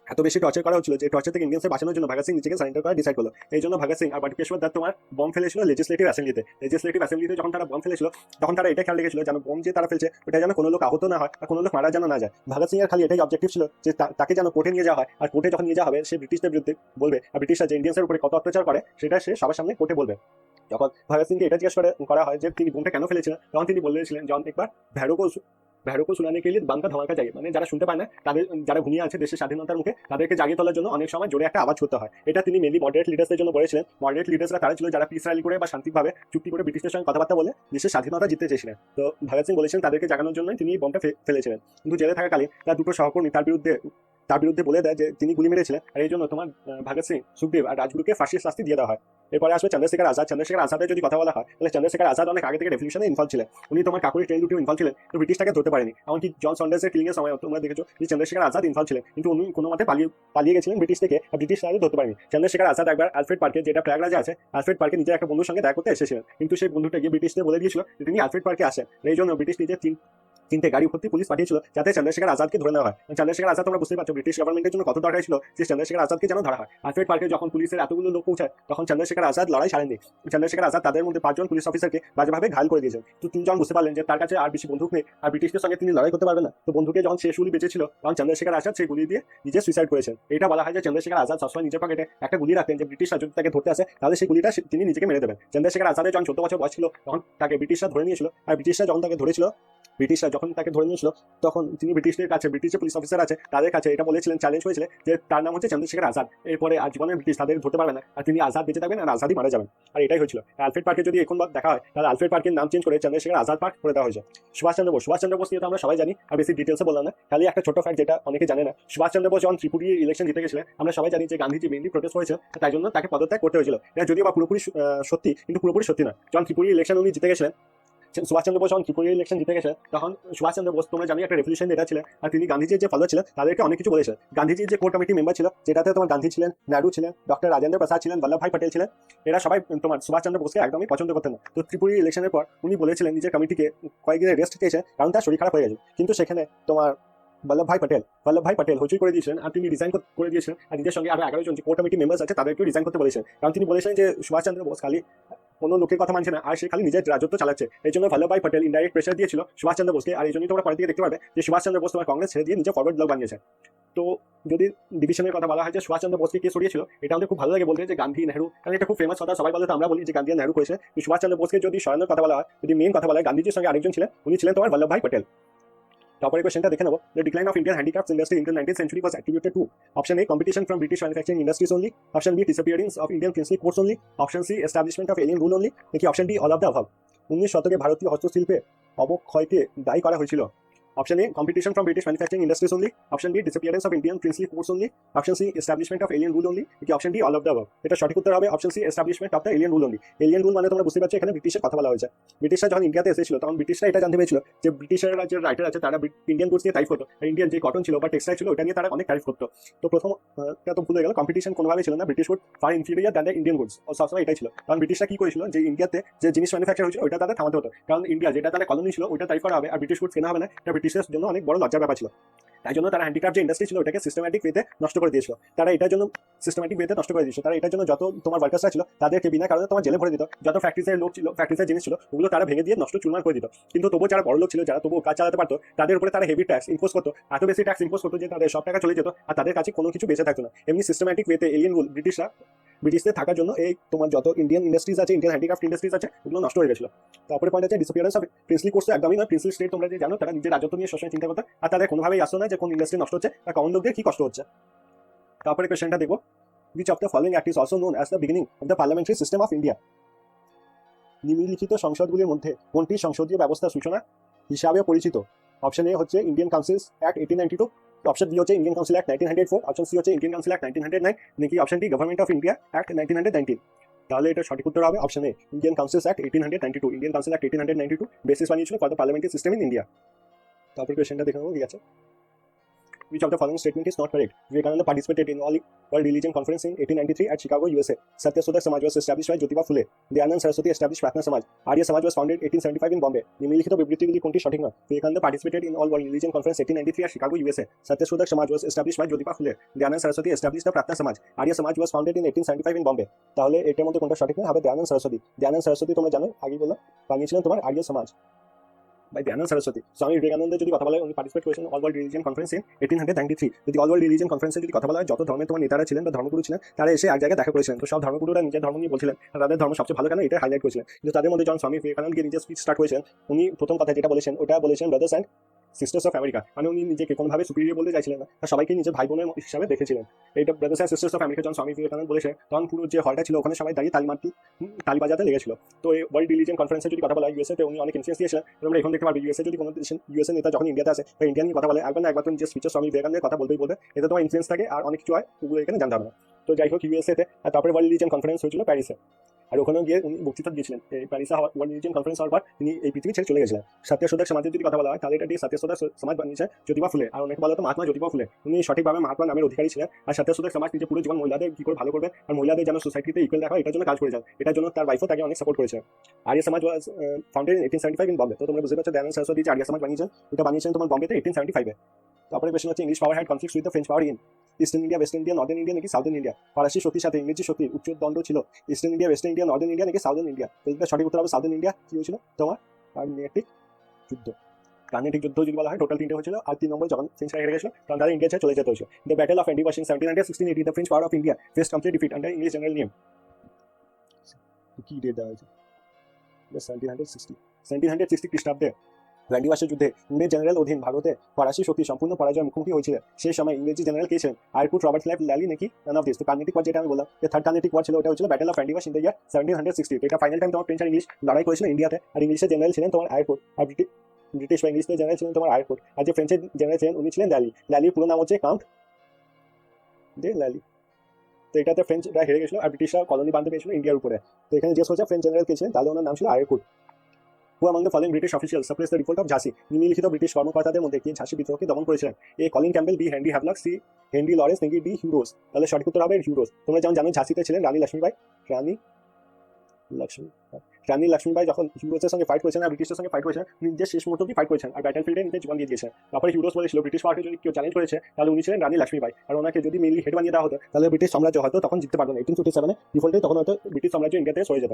এত বেশি টর্চার করা হচ্ছিল যে টর্চার থেকে ইন্ডিয়ানসে বাঁচানোর জন্য ভগৎ সিং নিজেকে সারেন্ডার করা ডিসাইড করলো। এই জন্য ভগৎ সিং আর বটুকেশ্বর দত্ত তোমার বম ফেলেছিল লেজিসলেটিভ অ্যাসেম্বলিতে যখন তারা বম ফেলেছিল তখন তারা এটা খেয়াল রেখেছিল যেন বম যে তারা ফেলছে ওটা যেন কোনো লোক আহত না হয় আর কোনো লোক মারা যেন না যায়। ভগৎ সিং এর খালি এটাই অবজেক্টিভ ছিল যে তাকে যেন কোর্টে নিয়ে যাওয়া হয়, আর কোর্টে যখন নিয়ে যাওয়া হবে সে ব্রিটিশদের বিরুদ্ধে বলবে, আর ব্রিটিশরা যে ইন্ডিয়ানসের উপরে কত অত্যাচার করে সেটা সে সবার সামনে কোর্টে বলবে। যখন ভগৎ সিংকে এটা জিজ্ঞেস করা হয় যে তিনি বোমটা কেন ফেলেছিলেন, তখন তিনি বলেছিলেন যখন একবার ভেড়ো শুনানে के लिए बंद का धमाका चाहिए, মানে যারা শুনতে পায় না তাদের, যারা ঘুমিয়ে আছে দেশের স্বাধীনতার মুখে, তাদেরকে জাগিয়ে তোলার জন্য অনেক সময় জোরে একটা আওয়াজ করতে হয়। এটা তিনি মেনলি মডারেট লিডার্সদের জন্য বলেছিলেন। মডারেট লিডার্সরা তারা ছিল যারা পিস র্যালি করে বা শান্তিভাবে চুক্তি করে ব্রিটিশদের সঙ্গে কথাবার্তা বলে দেশের স্বাধীনতা জিততে চেয়েছিলেন। তো ভগৎ সিং বলেছেন তাদেরকে জাগানোর জন্য তিনি বমটা ফেলেছিলেন। কিন্তু জেলে থাকাকালীন তার দুটো সহকর্মী তার বিরুদ্ধে বলে দেয় যে তিনি গুলি মেরেছিলেন, আর এই জন্য তোমার ভগৎ সিং, সুখদেব আর রাজগুরুকে ফাঁসির শাস্তি দিয়ে দেওয়া হয়। এরপরে আসবে চন্দ্রশেখর আজাদ। চন্দ্রশেখর আজাদের যদি কথা বলা হয় তাহলে চন্দ্রশেখর আজাদ অনেক আগে থেকে রেভলিউশনে ইনভলভ ছিলেন। উনি তোমার কাকুরি ট্রেন রুটেও ইনভলভ ছিলেন, তো ব্রিটিশটাকে ধরতে পারেনি। এমনকি জন সন্ডার্সের কিলিং এর সময় তোমরা দেখেছো যে চন্দ্রশেখর আজাদ ইনভলভ ছিলেন, কিন্তু উনি কোনো মতে পালিয়ে গেছিলেন ব্রিটিশ থেকে, আর ব্রিটিশ তাদের ধরতে পারেনি। চন্দ্রশেখর আজাদ একবার আলফ্রেড পার্কে, যেটা প্রয়াগরাজে আছে, আলফ্রেড পার্কে নিজের একটা বন্ধুর সঙ্গে দেখা করতে এসেছিলেন, কিন্তু সেই বন্ধুটা গিয়ে ব্রিটিশদের বলে দিয়েছিল যে তিনি আলফ্রেড পার্কে আসেন। এই জন্য ব্রিটিশ নিজের তিনটে গাড়ি ভর্তি পুলিশ পাঠিয়েছিল যাতে চন্দ্রশেখর আজাদকে ধরে নেওয়া হয়। চন্দ্রশেখর আজাদ তোমরা বুঝতে পারছো ব্রিটিশ গভর্নমেন্টের জন্য কত দরকার ছিল যে চন্দ্রশেখর আজাদকে যেন ধরা হয়। আলফ্রেড পার্কে যখন পুলিশের এতগুলো লোক পৌঁছায় তখন চন্দ্রশেখর আজাদ লড়াই ছাড়েননি। চন্দ্রশেখর আজাদ তাদের মধ্যে 5 জন পুলিশ অফিসারকে বাজেভাবে ঘায়ল করে দিয়েছেন। তো 3 জন বুঝতে পারলেন যে তার কাছে আর বেশি বন্দুক নেই, আর ব্রিটিশদের সঙ্গে তিনি লড়াই করতে পারবেন না। তো বন্ধুকে যখন শেষ গুলি বেঁচেছিল তখন চন্দ্রশেখর আজাদ সেই গুলি দিয়ে নিজে সুইসাইড করেছেন। এটা বলা হয় যে চন্দ্রশেখর আজাদ সবসময় নিজের পকেটে একটা গুলি রাখতেন, যে ব্রিটিশরা যদি তাকে ধরতে আসে তাহলে সেই গুলিটা তিনি নিজেকে মেরে দেবেন। চন্দ্রশেখর আজাদের যখন 14 বছর বয়স ছিল তখন তাকে ব্রিটিশরা ধরে নিয়েছিল, আর ব্রিটিশরা যখন তাকে ধরে নিয়েছিল তখন তিনি ব্রিটিশদের কাছে, ব্রিটিশের পুলিশ অফিসার আছে তাদের কাছে এটা বলেছিলেন, চ্যালেঞ্জ হয়েছিলেন যে তার নাম হচ্ছে চন্দ্রশেখর আজাদ, এরপরে আজীবনের ব্রিটিশ তাদের ধরতে পারবে না, আর তিনি আজাদ বেঁচে থাকবেন আর আজাদই মারা যাবেন। আর এটাই হয়েছিল। আলফ্রেড পার্কে যদি এখন দেখা হয় তাহলে আলফ্রেড পার্কের নাম চেঞ্জ করে চন্দ্রশেখর আজাদ পার্ক করে দেওয়া হয়েছে। সুভাষচন্দ্র বোস নিয়ে তো আমরা সবাই জানি, আর বেশি ডিটেলসে বললাম না, খালি একটা ছোট ফ্যাক্ট যেটা অনেকে জানে না। সুভাষচন্দ্র বোস যখন ত্রিপুরী ইলেকশন জিতে গেছিলেন আমরা সবাই জানি যে গান্ধীজি মেইনলি প্রোটেস্ট করেছেন, তাই জন্য তাকে পদত্যাগ করতে হয়েছিল। এটা যদিও বা পুরোপুরি সত্যি, কিন্তু পুরোপুরি সত্যি না। যখন ত্রিপুরী ইলেকশন উনি জিতে গেছিলেন, সুভাষচন্দ্র বোস যখন ত্রিপুরা ইলেকশন জিতে গেছে তখন সুভাষচন্দ্র বোস তোমরা জানি একটা রেভলিউশন লিডার ছিলেন, আর তিনি গান্ধীজির যে ফলোয়ার ছিলেন তাদেরকে অনেক কিছু বলেছিলেন। গান্ধীজির যে কোর কমিটি মেম্বার ছিল, যেটাতে তোমার গান্ধী ছিলেন, নেহরু ছিলেন, ডক্টর রাজেন্দ্র প্রসাদ ছিলেন, বল্লভভাই পটেল ছিলেন, এরা সবাই তোমার সুভাষচন্দ্র বোসকে একদমই পছন্দ করতেন না। তো ত্রিপুরা ইলেকশনের পর উনি বলেছিলেন নিজের কমিটিকে কয়েকদিনের রেস্ট চেয়েছেন, কারণ তার শরীর খারাপ হয়ে গেছে। কিন্তু সেখানে তোমার বল্লভভাই পটেল হইচই করে দিয়েছিলেন, আর তিনি রিজাইন করে দিয়েছিলেন, আর নিজের সঙ্গে আরো 11 জন যে কোর কমিটি মেম্বার্স আছে তাদেরকেও রিজাইন করতে বলেছেন। কারণ তিনি বলেছেন যে সুভাষচন্দ্র বোস খালি কোনো লোকের কথা মানছে না, আর সে খালি নিজের রাজত্ব চালাচ্ছে। এই জন্য বল্লভভাই পটেল ইনডাইরেক্ট প্রেশার দিয়েছিল সুভাষচন্দ্র বোসকে, আর এই জন্যই তোমরা পরে দিকে দেখতে পাবে যে সুভাষচন্দ্র বোস তোমার কংগ্রেস ছেড়ে দিয়ে নিজে ফরওয়ার্ড ব্লক বানিয়েছে। তো যদি ডিভিশনের কথা বলা হয় যে সুভাষচন্দ্র বোসকে কে সরিয়েছিল, এটা আমাদের খুব ভালো লাগে বলতে যে গান্ধী, নেহরু, কারণ এটা খুব ফেমাস কথা, সবাই বলে তো আমরা বলি যে গান্ধী আর নেহরু করেছে। সুভাষচন্দ্র বোসকে যদি সরানোর কথা বলা হয়, যদি মেইন কথা বলা হয়, গান্ধীজির সঙ্গে আরেকজন ছিলেন, উনি ছিলেন তোমার বল্লভভাই পটেল। তারপরে কোশ্চেনটা দেখে নেবো, the decline of Indian handicrafts industry in the 19th century was attributed to option A competition from British manufacturing industries only, option B disappearance of Indian princely courts only, option C establishment of alien rule only, নাকি option D all of the above। 19 শতকে ভারতীয় হস্তশিল্পে অবক্ষয়কে দায়ী করা হয়েছিল। Option A competition from British manufacturing industries only, option B disappearance of Indian princely courts only, option C establishment of alien rule only, নাকি option D all of the above। এটা সঠিক উত্তর হবে option C establishment of the alien rule only। Alien rule মানে তোমরা বুঝতে পারছো এখানে ব্রিটিশের কথা বলা হয়েছে। ব্রিটিশরা যখন ইন্ডিয়াতে এসেছিল তখন ব্রিটিশরা এটা জানতে পেরেছিল যে ব্রিটিশের যে রাইটার আছে তারা ইন্ডিয়ান গুডস নিয়ে তারিফ করতো, আর ইন্ডিয়ান যে কটন ছিল বা টেক্সটাইল ছিল ওটা নিয়ে তারা অনেক তারিফ করতো। তো প্রথম তো ভুল হয়ে গেল, কম্পিটিশন কোনোভাবেই ছিল না, British good far inferior than the Indian goods, সবসময় এটাই ছিল। কারণ ব্রিটিশরা কি করেছিল যে ইন্ডিয়াতে যে জিনিস ম্যানুফ্যাকচার হয়েছিল ওইটা তাদের থামাতে হতো, কারণ ইন্ডিয়া যেটা তাদের কলোনি ছিল ওইটা তারিফ করা হবে আর ব্রিটিশ গুডস কেনা হবে না, এটা ব্রিটিশদের জন্য অনেক বড় লজ্জার ব্যাপার ছিল। তাই জন্য তারা হ্যান্ডিক্রাফট যে ইন্ডাস্ট্রি ছিল ওটাকে সিস্টেম্যাটিক ওয়েতে নষ্ট করে দিয়েছিল। তারা এটার জন্য তারা এটার জন্য যত তোমার ওয়ার্কার্সরা ছিল তাদেরকে বিনা কারণে তোমার জেলে ভরে দিত, যত ফ্যাক্টরিজের লোক ছিল, ফ্যাক্টরিজের জিনিস ছিল ওগুলো তারা ভেঙে দিয়ে নষ্ট চুরমার করে দিত। কিন্তু তবুও যারা বড় লোক ছিল, যারা তবুও কাজ চালাতে পারতো, তাদের উপরে তারা হেভি ট্যাক্স ইম্পোজ করতো, এত বেশি ট্যাক্স ইম্পোজ করতো যে তাদের সব টাকা চলে যেত আর তাদের কাছে কোনো কিছু বেঁচে থাকতো না। এমনি সিস্টেম্যাটিক ওয়েতে এলিয়েন রুল ব্রিটিশদের থাকার জন্য এই তোমার যত ইন্ডিয়ান ইন্ডাস্ট্রিজ আছে, ইন্ডিয়ান হ্যান্ডিক্রাফট ইন্ডাস্ট্রিজ আছে ওগুলো নষ্ট হয়ে গেছিল। তারপরে পয়েন্ট আছে ডিসঅ্যাপিয়ারেন্স অফ প্রিন্সলি কোর্স। একদমই না, প্রিন্সলি স্টেট তোমরা যে জানো তারা নিজের রাজত্ব নিয়ে সবসময় চিন্তা করতো, আর তাদের কোনোভাবেই আসতো না যে কোন ইন্ডাস্ট্রি নষ্ট হচ্ছে বা কমন লোকদের কি কষ্ট হচ্ছে। তারপরে কোয়েশ্চেনটা দেখবো, which of the following act is also known as the beginning of the parliamentary system of India। নিম্নলিখিত সংসদগুলির মধ্যে কোনটি সংসদীয় ব্যবস্থার সূচনা হিসাবে পরিচিত? অপশন এ হচ্ছে Indian councils act 1892, option B হচ্ছে Indian council act 1904, option C হচ্ছে ইন্ডিয়ান কাউন্সিল অ্যাক্ট 1909, নাকি option D government of India act 1919। তাহলে এটা সঠিক উত্তর হবে option A Indian councils act 1892। Indian council act 1892 basis বানিয়েছিল for the parliamentary system in India. তারপর কোয়েশ্চেনটা দেখে নেবো, ঠিক আছে। Which of the following statement is not correct? Vivekananda participated in all World Religion Conference in 1893 at Chicago, USA. Satyasudha Samaj was established by Jyotiba Phule. Dayanand Saraswati established Pratna Samaj. Arya Samaj was founded 1875 in Bombay. নিম্নলিখিত বিবৃতিগুলি কোনটি সঠিক নয়? Vivekananda participated in all World Religion Conference 1893 at Chicago, USA. Satyasudha Samaj was established by Jyotiba Phule. Dayanand Saraswati established the Pratna Samaj. Arya Samaj was founded in 1875 in Bombay. তাহলে এটার মধ্যে কোনটা সঠিক নয়? হবে দয়ানন্দ সরস্বতী। দয়ানন্দ সরস্বতী তোমরা জানো, আগেই বললাম, বানিয়েছিলেন তোমার আর্য সমাজ by Dayanand Saraswati. স্বামী বিবেকানন্দের যদি কথা বলা হয়, উনি পার্টিসিপেট করেছেন all world religion conference in 1893। যদি অল ওয়ার্ল্ড রিলিজিয়ন কনফারেন্সে যদি কথা বলা হয়, যত ধর্মের তোমার নেতারা ছিলেন বা ধর্মগুরু ছিলেন, তারা এসে এক জায়গায় দেখা করেছিলেন। তো সব ধর্মগুরুরা নিজের ধর্ম নিয়ে বলছিলেন, তাদের ধর্ম সবচেয়ে ভালো কেন, এটা হাইলাইট করেছিলেন। কিন্তু তাদের মধ্যে যখন স্বামী বিবেকানন্দকে নিজের স্পিচ স্টার্ট করেছেন, উনি প্রথম কথা যেটা বলেছেন, ওটা বলেছেন brothers and sisters of America. মানে উনি নিজেকে কোনোভাবে সুপিরিয়র বলতে চাইছিলেন না, আর সবাইকে নিজের ভাই বোনের হিসাবে দেখেছিলেন। এইটা brothers and sisters of America যখন স্বামী বিবেকানন্দ বলেছে, তখন পুরো যে হলটা ছিল ওখানে সবাই দাঁড়িয়ে তালি বাজাতে লেগেছিল। তো এই ওয়ার্ল্ড রিলিজিয়ন কনফারেন্সে যদি কথা বলা হয়, ইউএসএতে উনি অনেক ইনফ্লুয়েন্স দিয়েছিলেন। আমরা এখন দেখতে পারবো ইউএসএ যদি কোনো ইউএসএ নেতা যখন ইন্ডিয়াতে আসে বা ইন্ডিয়া নিয়ে কথা বলে, একবার তুমি যে স্পিচে স্বামী বিবেকানন্দের কথা বলতে এতে তোমার ইনফ্লুয়েন্স থাকে আর অনেক কিছু হয়, ওগুলো এখানে জানতে হবে না। তো যাই হোক, ইউএসএতে আর তারপরে ওয়ার্ল্ড রিলিজিয়ন কনফারেন্স হয়েছিল প্যারিসে, আর ওখানে গিয়ে উনি বক্তৃতা দিয়েছিলেন। এই প্যারিসে ওয়ার্ল্ড রিলিজিয়ন কনফারেন্স হওয়ার পর তিনি এই পৃথিবী ছেড়ে চলে গেছিলেন। সত্যশোধক সমাজের যদি কথা বলা হয়, তাহলে এটা সত্যশোধক সমাজ বানিয়েছে জ্যোতিবা ফুলে, আর অনেকে বলা হতো মহাত্মা জ্যোতিবা ফুলে। উনি সঠিকভাবে মহাত্মা নামের অধিকারী ছিলেন, আর সত্যশোধক সমাজ নিজে পুরো জীবন মহিলাদের কি করে ভালো করবে আর মহিলাদের যেন সোসাইটিতে ইকুয়াল দেখা হয়, এটার জন্য কাজ করে যান। এটার জন্য তার ওয়াইফও তাকে অনেক সাপোর্ট করেছে। আর্য সমাজ was founded in 1875 in Bombay. তো তোমরা বুঝতে পারছো দয়ানন্দ সরস্বতী যে আর্য সমাজ বানিয়েছেন, এটা বানিয়েছেন তোমার বম্বেতে 1875-এ। তারপরে কোয়েশ্চেন হচ্ছে English power had conflicts with the French power in eastern India, western India, Northern India নাকি সাউদার্ন ইন্ডিয়া। ফরাসি শক্তির সাথে ইংরেজি শক্তির উচ্চ দ্বন্দ্ব ছিল eastern India, western India, Northern India নাকি সাউদার্ন ইন্ডিয়া। তো এটা সঠিক উত্তর হবে সাউদার্ন ইন্ডিয়া। কি হয়েছিল তোমার কার্নেটিক যুদ্ধ। কার্নেটিক যুদ্ধ যদি বলা হয়, টোটাল 3টে হয়েছিল, আর 3 নম্বর যখন ফ্রেঞ্চরা হেরে গেছিল তখন তারা ইন্ডিয়া ছেড়ে চলে যেতে হয়েছিল। দ্য ব্যাটেল অফ এন্ডি was in 1716 the French power of India faced complete defeat under English general name. কি ডেট দেওয়া হয়েছে? 1760 খ্রিস্টাব্দে ভ্যান্ডিওয়াসের যুদ্ধে ইংরেজ জেনারেল অধীন ভারতে ফরাসি শক্তি সম্পূর্ণ পরাজয়ের মুখোমুখি হয়েছিলেন। সেই সময় ইংরেজি জেনারেল কে ছিলেন? আয়ারকুট, রবার্ট ক্লাইভ, ল্যালি নাকি নান অফ দিস। তো কার্নেটিক ওয়ার যেটা আমি বললাম, যে থার্ড কার্নেটিক ওয়ার ছিল, ওটা হচ্ছিল battle of Wandiwash in the year 1760। তো এটা ফাইনাল টাইম তোমার ফ্রেঞ্চ আর ইংলিশ লড়াই করেছিল ইন্ডিয়াতে, আর ইংলিশের জেনারেল ছিলেন তোমার আয়ারকুট, আর ব্রিটিশ বা ইংলিশের জেনারেল ছিলেন তোমার আয়ারকুট, আর যে ফ্রেঞ্চের জেনারেল ছিলেন উনি ছিলেন ল্যালি। ল্যালির পুরো নাম হচ্ছে কাউন্ট ডে ল্যালি। তো এটাতে ফ্রেঞ্চরা হেরে গেছিল আর ব্রিটিশরা কলোনি বাঁধতে পেয়েছিল ইন্ডিয়ার উপরে। তো এখানে যে হচ্ছে ফ্রেঞ্চ জেনারেল কে ছিলেন, তাহলে ওনার নাম ছিল আয়ারকুট। Who among the following British officials suppressed the revolt of Jhansi? নিম্নলিখিত ব্রিটিশ কর্মকর্তাদের মধ্যে কে ঝাঁসি বিদ্রোহকে দমন করেছিলেন? A Colin Campbell, B Henry Havelock, C Henry Lawrence নাকি ডি হিউ রোজ। তাহলে সঠিক উত্তর হবে হিউ রোজ। তোমরা যেমন জানো ঝাঁসিতে ছিলেন রানী লক্ষ্মীবাই। রানী লক্ষ্মীবাই যখন হিউরোজের সঙ্গে ফাইট করেছেন আর ব্রিটিশের সঙ্গে ফাইট করেছেন, নিজের শেষ মুহূর্ত ফাইট করেছেন আর ব্যাটল ফিল্ডে নিজের জীবন দিয়ে দিয়েছেন। তারপরে হিউরোজ বলেছিল ব্রিটিশ পাওয়ারকে যদি কেউ চ্যালেঞ্জ করেছে, তাহলে উনি ছিলেন রানী লক্ষ্মীবাই, আর ওনাকে যদি মেনলি হেড বানিয়ে দেওয়া হতো, তাহলে ব্রিটিশ সাম্রাজ্য হয়তো তখন জিততে পারতো না। 1857-এ ডিফল্টে তখন হয়তো ব্রিটিশ সাম্রাজ্য ইন্ডিয়া থেকে সরে যেত।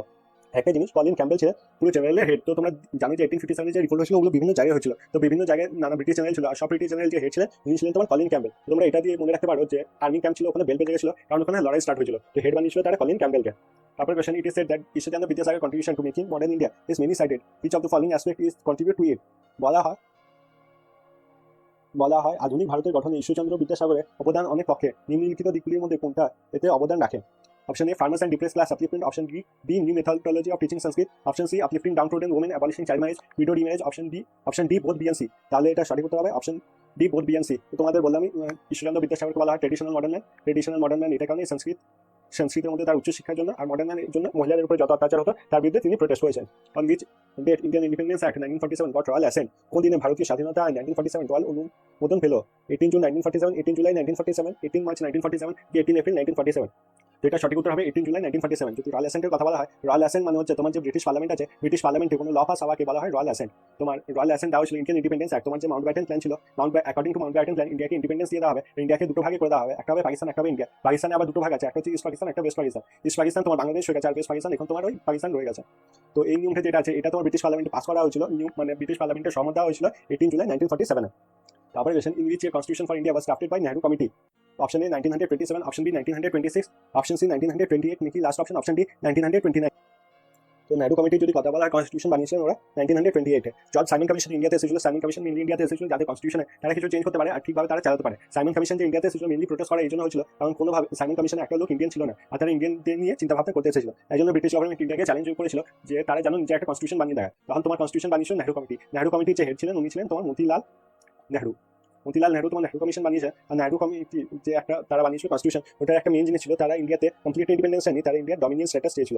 একটা জিনিস, কলিন ক্যাম্বেল ছিলেন পুরো জেনারেলের হেড। তো তোমরা জানো যে 1857-এ যে রিভোল্ট হয়েছিল, ওগুলো বিভিন্ন জায়গায় হয়েছিল। তো বিভিন্ন জায়গায় নানা ব্রিটিশ জেনারেল ছিল, আর সব ব্রিটিশ জেনারেল যে হেড ছিলেন উনি ছিলেন তোমার কলিন ক্যাম্বেল। তোমরা এটা দিয়ে মনে রাখতে পারো যে আর্মি ক্যাম্প ছিল, ওখানে বেল বেজে গেছিল, কারণ ওখানে লড়াই স্টার্ট হয়েছিল। তো হেড বানিয়েছিল তারা কলিন ক্যাম্বেলকে। তারপর question, it is said that Ishwarchandra Vidyasagar contribution to making modern India is many sided, which of the following aspect is contribute to it. বলা হয় আধুনিক ভারতের গঠনে ঈশ্বরচন্দ্র বিদ্যাসাগরের অবদান অনেক পক্ষে। নিম্নলিখিত দিকগুলির মধ্যে কোনটা এতে অবদান রাখে? Option A farmers and depress class upliftment, option B new methodology of teaching Sanskrit, option C uplifting downtrodden women, abolishing child marriage, widow remarriage, option D both B and C. তাহলে এটা সঠিক উত্তর হবে option D both B and C. তো তোমাদের বললাম ঈশ্বরচন্দ্র বিদ্যাসাগরকে বলা হয় ট্রেডিশনাল মডার্ন ম্যান। এটা কারণে সংস্কৃতের মধ্যে তার উচ্চশিক্ষার জন্য আর মডার্ন ম্যানের জন্য মহিলাদের উপরে যত অত্যাচার হতো তার বিরুদ্ধে তিনি প্রোটেস্ট করেছেন। On which date Indian independence act 1947 got royal assent. কোন দিনে ভারতীয় স্বাধীনতা আইন 1947 রয়্যাল অনুমোদন পেল? 18 জুন 1947, 18 জুলাই 1947, 18 মার্চ 1947, 18 এপ্রিল 1947। তো এটা সঠিক উত্তর হবে 18 জুলাই 1947। যদি রয়্যাল অ্যাসেন্টের কথা বলা হয়, রয়্যাল অ্যাসেন্ট মানে হচ্ছে তোমার যে ব্রিটিশ পার্লামেন্ট আছে, ব্রিটিশ পার্লামেন্টে কোনো ল পাস হওয়াকে বলা হয় রয়্যাল অ্যাসেন্ট। তোমার রয়্যাল অ্যাসেন্ট দেওয়া ছিল ইন্ডিয়ান ইন্ডিপেন্ডেন্স অ্যাক্ট। তোমার যে মাউন্ট ব্যাটেন প্ল্যান ছিল, according to Mountbatten plan ইন্ডিয়াকে ইন্ডিপেন্ডেন্স দিয়ে দেওয়া হবে। ইন্ডিয়াকে দুটো ভাগে করে দেওয়া হবে, একটা হবে পাকিস্তান, একটা হবে ইন্ডিয়া। পাকিস্তানে আবার দুটো ভাগ আছে, একটা হচ্ছে ইস্ট পাকিস্তান, একটা ওয়েস্ট পাকিস্তান। ইস্ট পাকিস্তান তোমার বাংলাদেশ হয়ে গেছে, আর ওয়েস্ট পাকিস্তান এখন তোমার ওই পাকিস্তান রয়ে গেছে। তো এই নিয়মটা যেটা আছে, এটা তোমার ব্রিটিশ পার্লামেন্টে পাস করা হয়েছিল, মানে ব্রিটিশ পার্লামেন্টের সম্মত দেওয়া হয়েছিল 18 জুলাই 1947-এ। তারপরে question, in which constitution for India was drafted by Nehru committee? Option A 1927, option B 1926, option C 1928 নাকি লাস্ট অপশন ডি 1929। তো নেহরু কমিটি যদি কথা বলা হয়, কনস্টিটিউশন বানিয়েছিলেন ওরা 1928-এ। জর্জ সাইমন কমিশন ইন্ডিয়াতে এসেছিল। সাইমন কমিশন ইন্ডিয়াতে এসেছিল যাতে কনস্টিটিউশনে তারা কিছু চেঞ্জ করতে পারে আর ঠিকভাবে তারা চালাতে পারে। সাইমন কমিশন যে ইন্ডিয়াতে এসেছিল মেনলি প্রোটেস্ট করা এই জন্য হয়েছিল, কারণ কোনোভাবে সাইমন কমিশনে একটা লোক ইন্ডিয়ান ছিল না, আর তারা ইন্ডিয়ানদের নিয়ে চিন্তাভাবনা করতে এসেছিল। এই জন্য ব্রিটিশ গভর্নমেন্ট ইন্ডিয়াকে চ্যালেঞ্জ করেছিল যে তারা যেন নিজে একটা কনস্টিটিউশন বানিয়ে দেয়। তখন তোমার কনস্টিটিউশন বানিয়েছিল নেহরু কমিটি। নেহরু কমিটি যে হেড ছিলেন উনি ছিলেন তোমার মতিলাল নেহরু। মতিলাল নেহরু তোমার নেহরু কমিশন বানিয়েছে, আর নেহরু কমিটি যে একটা তারা বানিয়েছিল কনস্টিটিউশন, ওটার একটা মেন জিনিস ছিল তারা ইন্ডিয়াতে কমপ্লিট ইন্ডিপেন্ডেন্স নেই, তারা ইন্ডিয়ার ডমিনিয়ন স্ট্যাটাস চেয়েছিল।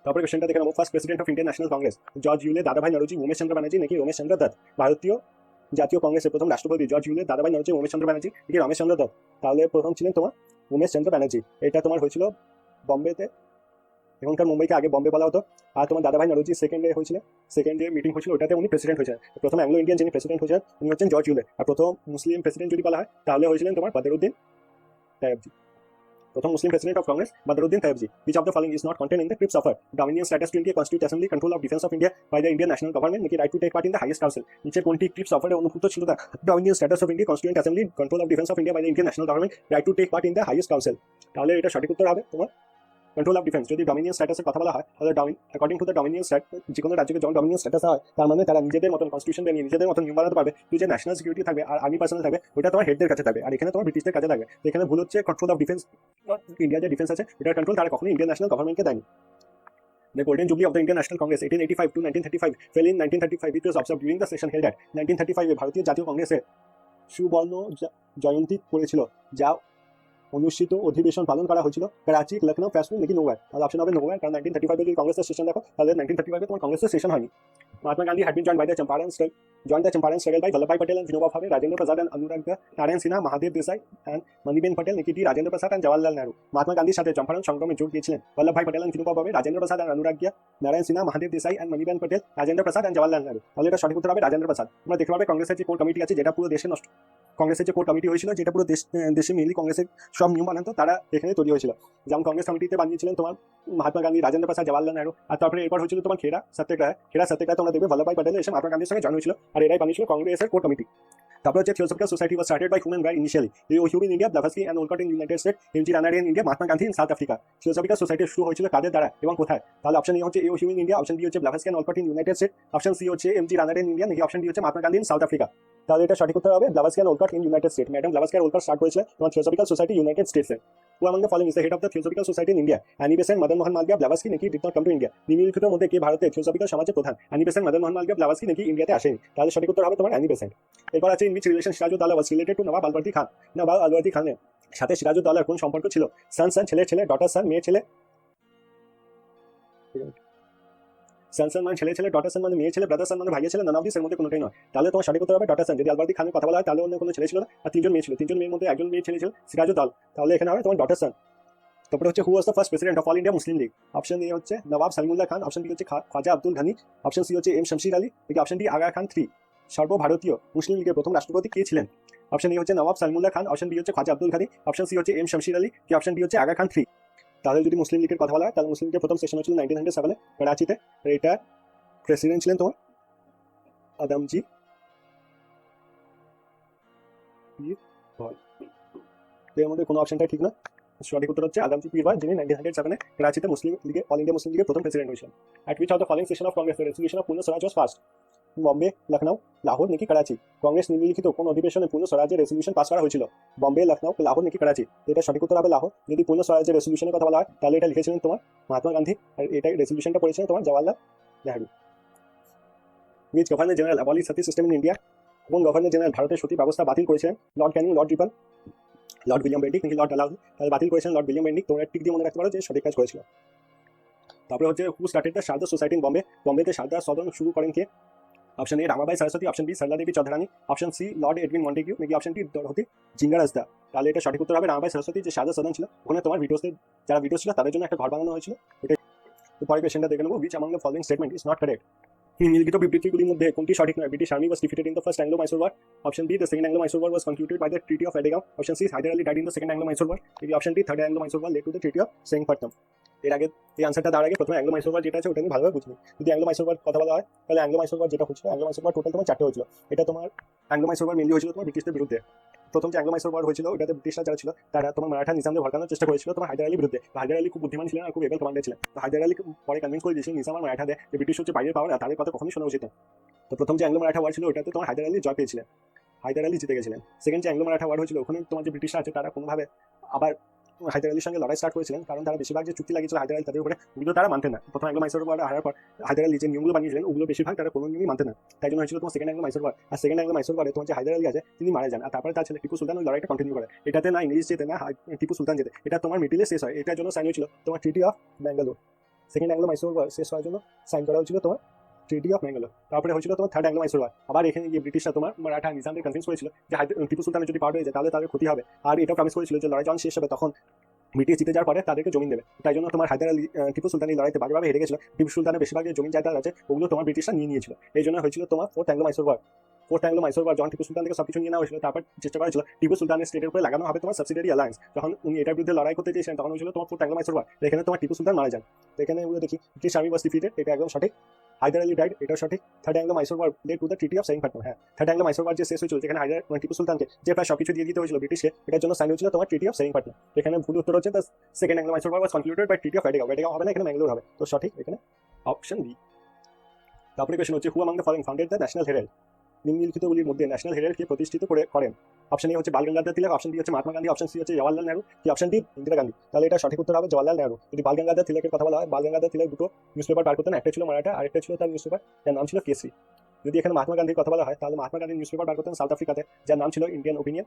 তারপরে কোশ্চেনটা দেখে নেবো, first president of Indian National Congress George Yule, Dadabhai Naoroji, Umesh চন্দ্র ব্যানার্জি নাকি রমেশ চন্দ্র দত্ত? ভারতীয় জাতীয় কংগ্রেসের প্রথম রাষ্ট্রপতি জর্জ ইউলে, দাদাভাই নরোজি, উমেশ চন্দ্র ব্যানার্জি নাকি রমেশ চন্দ্র দত্ত? তাহলে প্রথম ছিলেন তোমার উমেশ চন্দ্র ব্যানার্জি। এটা তোমার হয়েছিল বম্বেতে, এখনকার মুম্বাইকে আগে বম্বে বলা হতো। আর তোমার দাদাভাই নরোজি সেকেন্ডে হয়েছিল, সেকেন্ড যে মিটিং হয়েছিল ওটাতে উনি প্রেসিডেন্ট হয়েছেন। প্রথম অ্যাংলো ইন্ডিয়ান যিনি প্রেসিডেন্ট হয়েছেন উনি হচ্ছেন জর্জ ইউলে। আর প্রথম মুসলিম প্রেসিডেন্ট যদি বলা হয় তাহলে হয়েছিলেন তোমার বদরুদ্দিন তায়েবজি। প্রথম Muslim president of Congress Badruddin Tyabji. Which of the following is not contained in the TRIPS offer? Dominion status to India, Constituent Assembly, control of defense of India by the Indian national government, নাকি right to take part in the highest council? নিচের কোনটি TRIPS অফারে অনুভূত ছিল না? Dominion status of India, Constituent Assembly, control of defense of India by the Indian national government, right to take part in the highest council। তাহলে এটা সঠিক উত্তর হবে তোমার কন্ট্রোল অফ ডিফেন্স। যদি ডমিনিয়ন স্ট্যাটাসের কথা বলা হয় তাহলে according to the dominion status, যে কোনো রাজ্যকে যখন ডমিনিয়ন স্ট্যাটাস হয় তার মানে তারা নিজেদের মতন কনস্টিটিউশন নিয়ে নিজেদের মতন নিয়ম বানাতে পারবে। তুই যে ন্যাশনাল সিকিউরিটি থাকবে আর আর্মি পার্সোনাল থাকবে ওটা তোমার হেডদের কাছে থাকবে, আর এখানে তোমার ব্রিটিশদের কাছে থাকবে। তো এখানে ভুল হচ্ছে, কন্ট্রোল অফ ডিফেন্স, ইন্ডিয়া যে ডিফেন্স আছে ওটার কন্ট্রোল তারা কখনোই ইন্ডিয়ান ন্যাশনাল গভর্নমেন্টকে দেয়নি। The golden jubilee of the Indian National Congress 1885 to 1935 fell in 1935. It was observed during the session held at 1935 এ ভারতীয় জাতীয় কংগ্রেসের সুবর্ণ জয়ন্তী পড়েছিল, যা অনুষ্ঠিত অধিবেশন পালন করা হয়েছিল করাচি, লখনৌ, কাশ্মীর নাকি নোয়ার? তাহলে অপশন হবে নোয়ার, কারণ 1935 যদি কংগ্রেসের সেশন দেখো তাহলে 1935 তোমার কংগ্রেসের সেশন হয়নি। Mahatma Gandhi had been joined by the Champaran struggle by Vallabhbhai Patel and Vinoba Bhave, Rajendra Prasad and Anuragya Narayan Sinha, Mahadev Desai and Maniben Patel নাকি ডি রাজেন্দ্র প্রসাদ and জওয়াহরলাল নেহরু? মহাত্মা গান্ধীর সাথে চম্পারণ সংগ্রামে যোগ দিয়েছিলেন Vallabhbhai Patel and Vinoba Bhave, Rajendra Prasad and অনুরাগ্যা Narayan Sinha, Mahadev Desai and মণিবেন Patel, Rajendra Prasad and Jawaharlal Nehru. তাহলে এটা সঠিক উত্তর হবে রাজেন্দ্র প্রসাদ। তোমরা দেখতে পাবে কংগ্রেসের যে কোর কমিটি আছে যেটা পুরো দেশে নষ্ট, কংগ্রেসের যে কোর কমিটি হয়েছিল যেটা পুরো দেশে মেনলি কংগ্রেসের সব নিয়ম বানাতো তারা এখানে তৈরি হয়েছিল। যেমন কংগ্রেস কমিটিতে বানিয়েছিলেন তোমার মহাত্মা গান্ধী, রাজেন্দ্র প্রসাদ, জওয়াহরলাল নেহরু। আর তারপরে এরপর হয়েছিল তোমার খেরা সত্যাগ্রহ তোমরা দেখবে বল্লভভাই পটেল এসে মহাত্মা গান্ধীর সঙ্গে জয়েন হয়েছিল, আর এরাই বানিয়েছিল কংগ্রেসের কোর কমিটি। তারপর হচ্ছে theosophical society was started by whom and right initially, Hume in India, Blavatsky and Olcott in United State, MG Ranade in India, Mahatma Gandhi in South Africa. Theosophical society শুরু হয়েছিল কাদের দ্বারা এবং কোথায়? তাহলে অপশন এ হচ্ছে Hume in India, option B হচ্ছে Blavatsky and Olcott in United State, option C হচ্ছে MG Ranade in India, নাকি অপশন ডি হচ্ছে Mahatma Gandhi in South Africa? তাহলে এটা সঠিক উত্তর হবে Blavatsky and Olcott in United State. Madam Blavatsky and Olcott start করেছিল তোমার থিওসফিক্যাল সোসাইটি ইউনাইটেড স্টেটসে। Who among the following is the head of the Theosophical Society in India? Annie Besant, Madan Mohan Malviya, Blavatsky নাকি did not come to India? নিম্নলিখিতের মধ্যে কে ভারতের theosophical সমাজের প্রধান? Annie Bessent, Madan Mohan Malaviya, Blavatsky নাকি ইন্ডিয়াতে আসেনি? তাহলে সঠিক উত্তর হবে তোমার অ্যানি বেসেন্ট। এরপর আছে in which relation Sirajuddaula was related to Nawab Alivardi Khan? Nawab Alivardi খানের সাথে সিরাজউদ্দৌলার কোন সম্পর্ক ছিল? সান, ছেলের ছেলে, ডটার সান, মেয়ের ছেলে। সান মানে ছেলে ছেলে, ডটার সান মানে মেয়ের ছেলে, ব্রাদার সান মানে ভাইয়ের ছেলে, নান অফ দিস এর মধ্যে কোনোটাই নয়। তাহলে তোমার সঠিক উত্তর হবে ডটার সান। যদি আলবর্দি খানের কথা বলা হয় তাহলে অন্য কোনো ছেলে ছিল না, আর তিনজন মেয়ে ছিল, তিনজন মেয়ের মধ্যে একজন মেয়ে ছেলে ছিল সিরাজউদ্দৌলা, তাহলে এখানে হবে তোমার ডটার সান। তারপরে হচ্ছে who was the first president of all India Muslim League? Option A হচ্ছে নবাব সালিমুল্লাহ খান, অপশন বি হচ্ছে খাজা আব্দুল ঘনি, অপশন সি হচ্ছে এম শমশির আলী, নাকি অপশন ডি আগা খান 3? সর্বভারতীয় মুসলিম লীগের প্রথম রাষ্ট্রপতি কে ছিলেন? অপশন এ হচ্ছে নবাব সালিমুল্লাহ খান, অপশন বি হচ্ছে খাজা আব্দুল ঘনি, অপশন সি হচ্ছে এম শমশির আলী, কি অপশন ডি হচ্ছে আগা খান 3? তাহলে যদি মুসলিম লীগের কথা বলা হয় তাহলে মুসলিম লীগের প্রথম সেশন হচ্ছিল 1907 করাচিতে। এটা প্রেসিডেন্ট ছিলেন তোমার আদমজি পীর ভাই। এর মধ্যে কোনো অপশনটাই ঠিক না, সঠিক উত্তর হচ্ছে আদমজি পীর ভাই, যিনি 1907 করাচিতে মুসলিম লীগে অল ইন্ডিয়া মুসলিম লীগের প্রথম প্রেসিডেন্ট হয়েছিলেন। At which of the following session of Congress the resolution of পূর্ণ স্বরাজ ওয়াজ পাসড? বম্বে, লখনৌ, লাহোর নাকি করাচি? কংগ্রেস নিম্নলিখিত কোন অধিবেশনে পূর্ণ স্বরাজের রেজলিউশন পাস করা হয়েছিল? বম্বে, লখনৌ, লাহোর নাকি করাচি? এটা সঠিক উত্তর হবে লাহোর। যদি পূর্ণ স্বরাজের রেজলিউশনের কথা বলা হয় তাহলে এটা লিখেছিলেন তোমার মহাত্মা গান্ধী, আর এটা রেজলিউশনটা পড়েছিলেন তোমার Jawaharlal Nehru. Which governor general abolish Sati system in India? কোন গভর্নর জেনারেল ভারতের সতী ব্যবস্থা বাতিল করেছিলেন? Lord Canning, Lord Ripon, Lord William Bentinck নাকি লর্ড ডালহৌসি? তাহলে বাতিল করেছেন লর্ড উইলিয়াম বেন্টিক। তোমরা টিক দিয়ে মনে রাখতে পারো যে সঠিক কাজ করেছিল। তারপরে হচ্ছে who started the Sharada society in Bombay? বম্বেতে শারদা সদন শুরু করেন কে? Option A Ramabai Saraswati, option B Sarala Devi Chaudhurani, option C lord Edwin Montagu, নাকি অপশন ডি দরহতি জিঙ্গারাজদা? তাহলে এটা সঠিক উত্তর হবে রামাবাই সরস্বতী। যে শারদা সদন ছিল ওখানে তোমার ভিডিওসে যারা ভিডিও ছিল তাদের জন্য একটা ঘর বানানো হয়েছিল। এটা পরের কোয়েশ্চেনটা দেখে নেবো, which among the following statement is not correct? নিম্নলিখিত বিবৃতিগুলির মধ্যে কোনটি সঠিক নয়? British army was defeated in the first অ্যাংলো-মাইসোর war. Option B the second অ্যাংলো-মাইসোর war was concluded by the treaty of এডেগাম। Option C Haider Ali died in the second অ্যাংলো-মাইসোর war, নাকি option D third অ্যাংলো-মাইসোর war led to the treaty of Seringapatam. এর আগে এই আনসারটা দেওয়ার আগে প্রথমে অ্যাংলো-মাইসোর war যেটা আছে ওটা নিয়ে ভালোভাবে বুঝবি। যদি অ্যাংলো-মাইসোর ওয়ার কথা বলা হয় তাহলে অ্যাংলো-মাইসোর ওয়ার যেটা হচ্ছে, অ্যাংলো-মাইসোর ওয়ার টোটাল তোমার 4টে হয়েছিল। এটা তোমার অ্যাংলো-মাইসোর ওয়ার মেনলি হয়েছিল তোমার ব্রিটিশদের বিরুদ্ধে। প্রথম যে অ্যাংলো-মাইসোর ওয়ার হয়েছিল ওটাতে ব্রিটিশরা যারা ছিল তারা তোমার মারাঠা নিজামদের ভড়কানোর চেষ্টা করেছিল তোমার হায়দার আলীর বিরুদ্ধে। হায়দার আলী খুব বুদ্ধিমান ছিলেন আর খুব এবেল কমান্ডার ছিলেন। তো হায়দার আলী পরে কনভিন্স করে দিয়েছিলেন নিজাম আর মারাঠাদের যে ব্রিটিশ হচ্ছে বাইরের পাওয়ার, তাদের কথা কখনোই শোনা উচিত না। তো প্রথম যে অ্যাংলো মারাঠা ওয়ার ছিল ওটাতে তোমার হায়দার আলী জয় পেয়েছিলেন, হায়দার আলী জিতে গেছিলেন। সেকেন্ড যে অ্যাংলো মারাঠা ওয়ার হয়েছিল ওখানে তোমার যে ব্রিটিশরা আছে তারা কোনোভাবে আবার হায়দার আলীর সঙ্গে লড়াই স্টার্ট করেছিলেন, কারণ তারা বেশিরভাগ যে চুক্তি লাগিয়েছিল হায়দার আলী তাদের উপরে, ওগুলো তারা মানতেন না। প্রথম অ্যাংলো মাইসোর ওয়ার হারার পর হায়দার আলী যে নিয়মগুলো বানিয়েছিলেন ওগুলো বেশিরভাগ তারা কোনো নিয়মই মানতেন না। তাই জন্য হয়েছিল তোমার সেকেন্ড অ্যাংলো মাইসোর ওয়ার। আর সেকেন্ড অ্যাংলো মাইসোর ওয়ারে তোমার যে হায়দার আলী আছে তিনি মারা যান, আর তারপরে তার ছেলে টিপু সুলতান ওই লড়াইটা কন্টিনিউ করে। এটাতে না ইংরেজ যেতে না টিপু সুলতান যেতে, এটা তোমার মিডিলে শেষ হয়। এটার জন্য সাইন হয়েছিল তোমার treaty of Bangalore. Second Anglo Mysore war শেষ হওয়ার জন্য সাইন করা হয়েছিল তোমার ট্রিটি অফ ব্যাঙ্গালোর। তারপরে হয়েছিল তোমার থার্ড অ্যাংলো মাইসোর ওয়ার। আবার এখানে গিয়ে ব্রিটিশরা তোমার মারাঠা নিজামদের কনভিন্স করেছিল যে টিপু সুলতানের যদি পাওয়ার হয়ে যায় তাহলে তাদের ক্ষতি হবে, আর এটাও প্রমিস করেছিল যে লড়াই যখন শেষ হবে তখন ব্রিটিশ জিতে যাওয়ার পরে তাদেরকে জমিন দেবে। তাই জন্য তোমার হায়দার আলী টিপু সুলতান এই লড়াইতে বাজেভাবে হেরে গেছিল। টিপু সুলতানের বেশিরভাগ যে জমিন জায়গা আছে ওগুলো তোমার ব্রিটিশরা নিয়ে নিয়েছিল। এই জন্য হয়েছিল তোমার fourth Anglo Mysore war. Fourth Anglo Mysore war যখন টিপু সুলতান থেকে সবকিছু নিয়ে নেওয়া হয়েছিল, তারপর চেষ্টা করা হয়েছিল টিপু সুলতানের স্টেটের উপরে লাগানো হবে তোমার সাবসিডিয়ারি অ্যালায়েন্স। যখন উনি এটার বিরুদ্ধে লড়াই করতে চেয়েছিলেন তখন হয়েছিল তোমার ফোর্থ অ্যাংলো মাইসোর ওয়ার। এখানে তোমার টিপু সুলতান মারা যান। এখানে এগুলো দেখি ব্রিটিশ আর্মি ওয়াজ ডিফিটেড, এটা একদম সঠিক। হায়দার আলী ডাইড, এটাও সঠিক। Third Anglo Mysore war led to the treaty of Seringapatam. হ্যাঁ, থার্ড অ্যাংলো মাইসোর ওয়ার যে শেষ হয়েছিল যেখানে টিপু সুলতানকে যে প্রায় সবকিছু দিয়ে দিতে হয়েছিল ব্রিটিশকে, এটার জন্য সাইন হয়েছিল তোমার ট্রিটি অফ সেরিঙ্গাপটম। এখানে ভুল উত্তর হচ্ছে the second Anglo Mysore war was concluded by treaty of Wadgaon. Wadgaon হবে না, এখানে ম্যাঙ্গালোর হবে। তো সঠিক এখানে অপশন বি। তারপরে কোয়েশ্চেন হচ্ছে who among the following founded the National Herald. নিম্নলিখিতগুলির মধ্যে ন্যাশনাল হেরাল্ড কে প্রতিষ্ঠিত করেন? অপশন এ হচ্ছে বাল গঙ্গাধর তিলক, অপশন বি হচ্ছে মহাত্মা গান্ধী, অপশন সি হচ্ছে জওয়াহরলাল নেহরু, কি অপশন ডি ইন্দিরা গান্ধী। তাহলে এটা সঠিক উত্তর হবে জওয়াহরলাল নেহরু। যদি বাল গঙ্গাধর তিলকের কথা বলা হয়, বাল গঙ্গাধর তিলক দুটো নিউজ পেপার বার করতেন, একটা ছিল মারাঠা আর একটা ছিল তার নিউজ পেপার যার নাম ছিল কেসরি। যদি এখানে মহাত্মা গান্ধীর কথা বলা হয় তাহলে মহাত্মা গান্ধী নিউজ পেপার বার করতেন সাউথ আফ্রিকাতে, যার নাম ছিল ইন্ডিয়ান ওপিনিয়ন।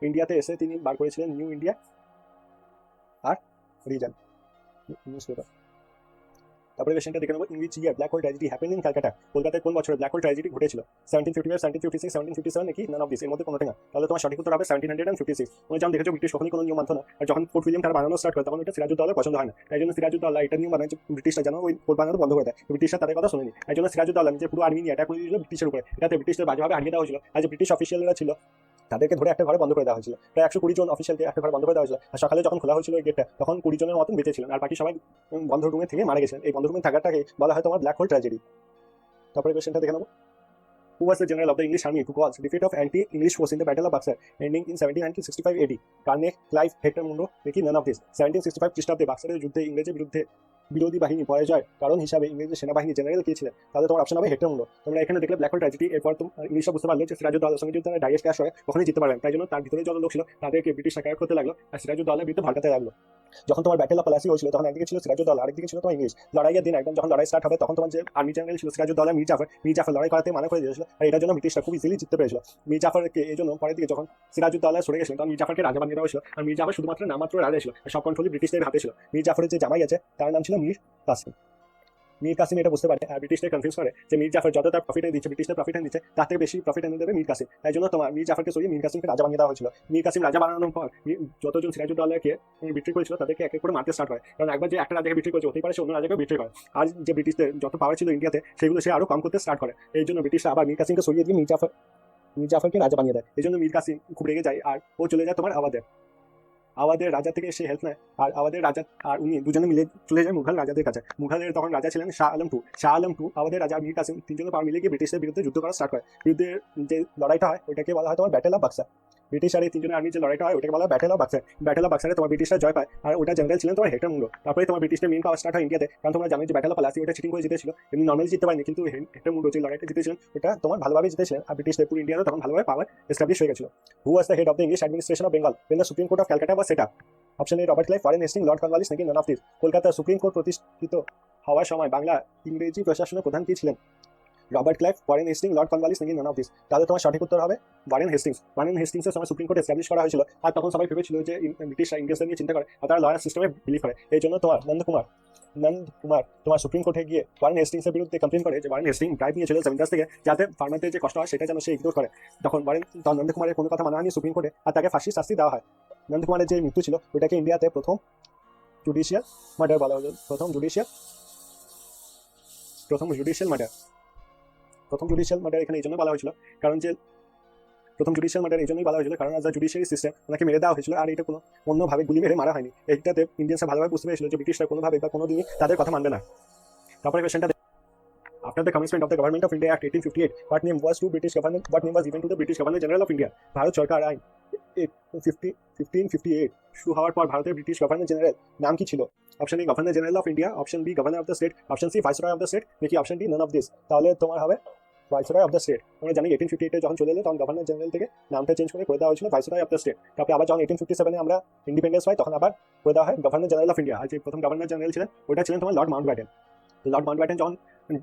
ইন্ডিয়াতে এসে তিনি বার করেছিলেন নিউ ইন্ডিয়া আর রিজন নিউজ পেপার। তারপরে কোয়েশ্চেনটা দেখে নেবো, in which year black hole tragedy happen in Calcutta. কলকাতায় কোন বছরে ব্ল্যাক হোল ট্র্যাজেডি ঘটেছিল? 1755, 1756, 1757 নাকি নান অফ দিস, এর মধ্যে কোনোটা না। তাহলে তোমার সঠিক উত্তর হবে 1756। তুমি যেমন দেখেছো ব্রিটিশ কখনই কোনো নিয়ম মানতো না, আর যখন ফোর্ট উইলিয়াম তারা বানানো স্টার্ট করে তখন এটা সিরাজউদ্দৌলার পছন্দ হয় না। তাই জন্য সিরাজউদ্দৌলা এটা নিয়ম বানায় যে ব্রিটিশরা যেন ওই ফোর্ট বানানো বন্ধ করে দেয়। ব্রিটিশরা তাদের কথা শোনেনি, তাই জন্য সিরাজউদ্দৌলা নিজে পুরো আর্মি নিয়ে অ্যাটাক করে দিয়েছিল ব্রিটিশের উপরে। এটাতে ব্রিটিশদের বাজেভাবে হারিয়ে দেওয়া হয়েছিল, আর যে ব্রিটিশ অফিসিয়ালরা ছিল তাদেরকে ধরে একটা ঘরে বন্ধ করে দেওয়া হয়েছিল। প্রায় 120 জন অফিসিয়ালকে একটা ঘরে বন্ধ করে দেওয়া হয়েছিল। আর সকালে যখন খোলা হয়েছিল এই গেটটা তখন 20 জনের মতন বেঁচে ছিলেন, আর বাকি সবাই বন্ধ রুমে থেকে মারা গেছিলেন। এই বন্ধ রুমে থাকাটাকে বলা হয় তোমার ব্ল্যাক হোল ট্র্যাজেডি। তারপরে কোয়েশ্চেনটা দেখে নেবো, who was the general of the English army who caused defeat of anti-English force in the Battle of Buxar ending in 1765 AD? Carnac, Clive, Hector Munro নাকি নান অফ দিস। 1765 খ্রিস্টাব্দে বাক্সারের যুদ্ধে ইংরেজের বিরোধী বাহিনী পরাজয় কারণ হিসাবে ইংরেজের সেনাবাহিনী জেনারেল কে ছিলেন? তাহলে তোমার অপশন হবে হেক্টর মুন্ডো। তোমরা এখানে দেখলে ব্ল্যাক হোল ট্র্যাজেডি, এরপর ইংলিশরা বুঝতে পারলো যে সিরাজউদ্দৌলার সঙ্গে যদি তারা ডাইরেক্ট ক্লাশ হয় কখনোই জিততে পারবেন। তাই জন্য তার ভিতরে যত লোক ছিল তাদেরকে ব্রিটিশ সাকার করতে লাগলো, আর সিরাজউদ্দৌলার বিরুদ্ধে ভড়কাতে লাগলো। যখন তোমার ব্যাটেল অফ পলাসি হয়েছিল তখন একদিকে ছিল সিরাজউদ্দৌলা, আরেকদিকে ছিল তোমার ইংলিশ। লড়াইয়ের দিন একদম যখন লড়াই স্টার্ট হবে তখন তোমার যে আর্মি জেনারেল ছিল সিরাজউদ্দৌলা, মীর জাফর লড়াই করাতে মানা করে দিয়েছিল, আর এটার জন্য ব্রিটিশরা খুব ইজিলি জিততে পেরেছিল। মীর জাফরকে এই জন্য পরের দিকে যখন সিরাজউদ্দৌলা সরে গেছিলেন তখন মীর জাফরকে রাজা বানিয়ে দেওয়া হয়েছিল, আর মীর জাফর শুধুমাত্র নামমাত্র রাজা ছিল, আর সব কন্ট্রোলই ব্রিটিশদের হাতে ছিল। মীর জাফরের যে জামাই আছে তার নাম ছিল মীর কাসিম। মীর কাসিম এটা বুঝতে পারে আর ব্রিটিশদের কনফিউজ করে যে মীর জাফর যত তার প্রফিট দিচ্ছে, ব্রিটিশদের প্রফিট দিচ্ছে, তার থেকে বেশি প্রফিট এনে দেবে মীর কাসিম। তাই জন্য তোমার মীর জাফরকে সরিয়ে মীর কাসিমকে রাজা বানিয়ে দেওয়া হয়েছিল। মীর কাসিম রাজা বানানোর পর যতজন সিরাজউদ্দৌলাকে বিক্রি করেছিল তাদেরকে এক এক করে মারতে স্টার্ট করে, কারণ একবার যে একটা রাজাকে বিক্রি করেছে হতেই পারে সে অন্য রাজাকে বিক্রি করে। আর যে ব্রিটিশদের যত পাওয়ার ছিল ইন্ডিয়াতে সেগুলো সে আরো কম করতে স্টার্ট করে। এই জন্য ব্রিটিশরা আবার মীর কাসিমকে সরিয়ে দিয়ে মীর জাফরকে রাজা বানিয়ে দেয়। এই জন্য মীর কাসিম খুব রেগে যায় আর ও চলে যায় তোমার আওয়াদের রাজা থেকে সে হেল্প নেয়, আর আওয়াদের রাজা আর উনি দুজনে মিলে চলে যায় মুঘল রাজাদের কাছে। মুঘলের তখন রাজা ছিলেন শাহ আলম টু। আওয়াদের রাজা মীর কাসিম তিনজনে পাওয়ার মিলে গিয়ে ব্রিটিশদের বিরুদ্ধে যুদ্ধ করা স্টার্ট করে। বিরুদ্ধে যে লড়াইটা হয় ওটাকে বলা হয় তোমার ব্যাটেল অফ বাক্সার। ব্রিটিশ আর এই তিনজনের আর্মি যে লড়াইটা হয় ওটাকে বলা হয় battle of Buxar. Battle of বাক্সারে তোমার ব্রিটিশরা জয় পায়, আর ওটা জেনারেল ছিলেন তোমার হেক্টর মুন্ডো। তারপরে তোমার ব্রিটিশদের মেইন পাওয়ার স্টার্ট হয় ইন্ডিয়াতে, কারণ তোমরা জানো যে ব্যাটেল অফ পলাসি ওটা চিটিং করে জিতেছিল, এমনি নর্মালি জিততে পারেনি, কিন্তু হেক্টর মুন্ডো যে লড়াইটা জিতেছিলেন ওটা তোমার ভালোভাবে জিতেছিলেন, আর ব্রিটিশদের পুরো ইন্ডিয়াতে তখন ভালোভাবে পাওয়ার এস্টাবলিশ হয়ে গেছিল। Who was the head of the English administration of Bengal when the Supreme Court of Calcutta was set up? Option A Robert Clive, Warren Hastings, lord Cornwallis নাকি none of this. Kolkata supreme court প্রতিষ্ঠিত হওয়ার সময় বাংলা ইংরেজি প্রশাসনের প্রধান কি ছিলেন? Robert Clive, Warren Hastings, lord Cornwallis নাকি নান অফ দিস। তাহলে তোমার সঠিক উত্তর হবে ওয়ারেন হেস্টিংস। ওয়ারেন হেস্টিংসের সময় সুপ্রিম কোর্ট এস্টাবলিশ করা হয়েছিল, আর তখন সবাই ভেবেছিল যে ব্রিটিশরা ইংরেজদের নিয়ে চিন্তা করে আর তারা লয়ার সিস্টেমে বিলিভ করে। এই জন্য তোমার নন্দ কুমার তোমার সুপ্রিম কোর্টে গিয়ে ওয়ারেন হেস্টিংসের বিরুদ্ধে কমপ্লেন করে যে ওয়ারেন হেস্টিংস ব্রাইব নিয়েছিল জমিদার থেকে যাতে ফার্মারদের যে কষ্ট হয় সেটা যেন সে ইগনোর করে। তখন নন্দ কুমারের কোনো কথা মানা হয়নি সুপ্রিম কোর্টে, আর তাকে ফাঁসির শাস্তি দেওয়া হয়। নন্দ কুমারের যে মৃত্যু ছিল ওটাকে ইন্ডিয়াতে প্রথম জুডিশিয়াল মার্ডার বলা হয়েছিল। প্রথম জুডিশিয়াল মার্ডার এখানে এই জন্য বলা হয়েছিল কারণ যে প্রথম জুডিশিয়াল মার্ডার এই জন্যই বলা হয়েছিল কারণ আজ জুডিশিয়ারি সিস্টেম ওনাকে মেরে দেওয়া হয়েছিল, আর এটা কোনো অন্যভাবে গুলি মেরে মারা হয়নি। এইটাতে ইন্ডিয়ানসরা ভালোভাবে বুঝতে পেরেছিল যে ব্রিটিশরা কোনোভাবে বা কোনোদিনই তাদের কথা মানবে না। তারপরে কোয়েশ্চেনটা, after the commencement of the Government of India Act 1858, what name was given to the British Governor General of India? Bharat সরকার আইন 1558 শুরু হওয়ার পর ভারতের ব্রিটিশ গভর্নর জেনারেল নাম কি ছিল? Option A governor general of India, option B governor of the state, option C viceroy of the state নাকি option D none of this. তাহলে তোমার হবে ভাইসরয় অফ দ্য স্টেট। আমরা জানি 1858 যখন চলে এলো তখন গভর্নর জেনারেল থেকে নামটা চেঞ্জ করে দেওয়া হয়েছিল ভাইসরয় অফ দ্য স্টেট। তারপরে আবার যখন 1857 আমরা ইন্ডিপেন্ডেন্স হয় তখন আবার করে দেওয়া হয় গভর্নর জেনারেল অফ ইন্ডিয়া। আর যে প্রথম গভর্নর জেনারেল ছিলেন ওটা ছিলেন তোমার লর্ড মাউন্টব্যাটেন। লর্ড মাউন্টব্যাটেন যখন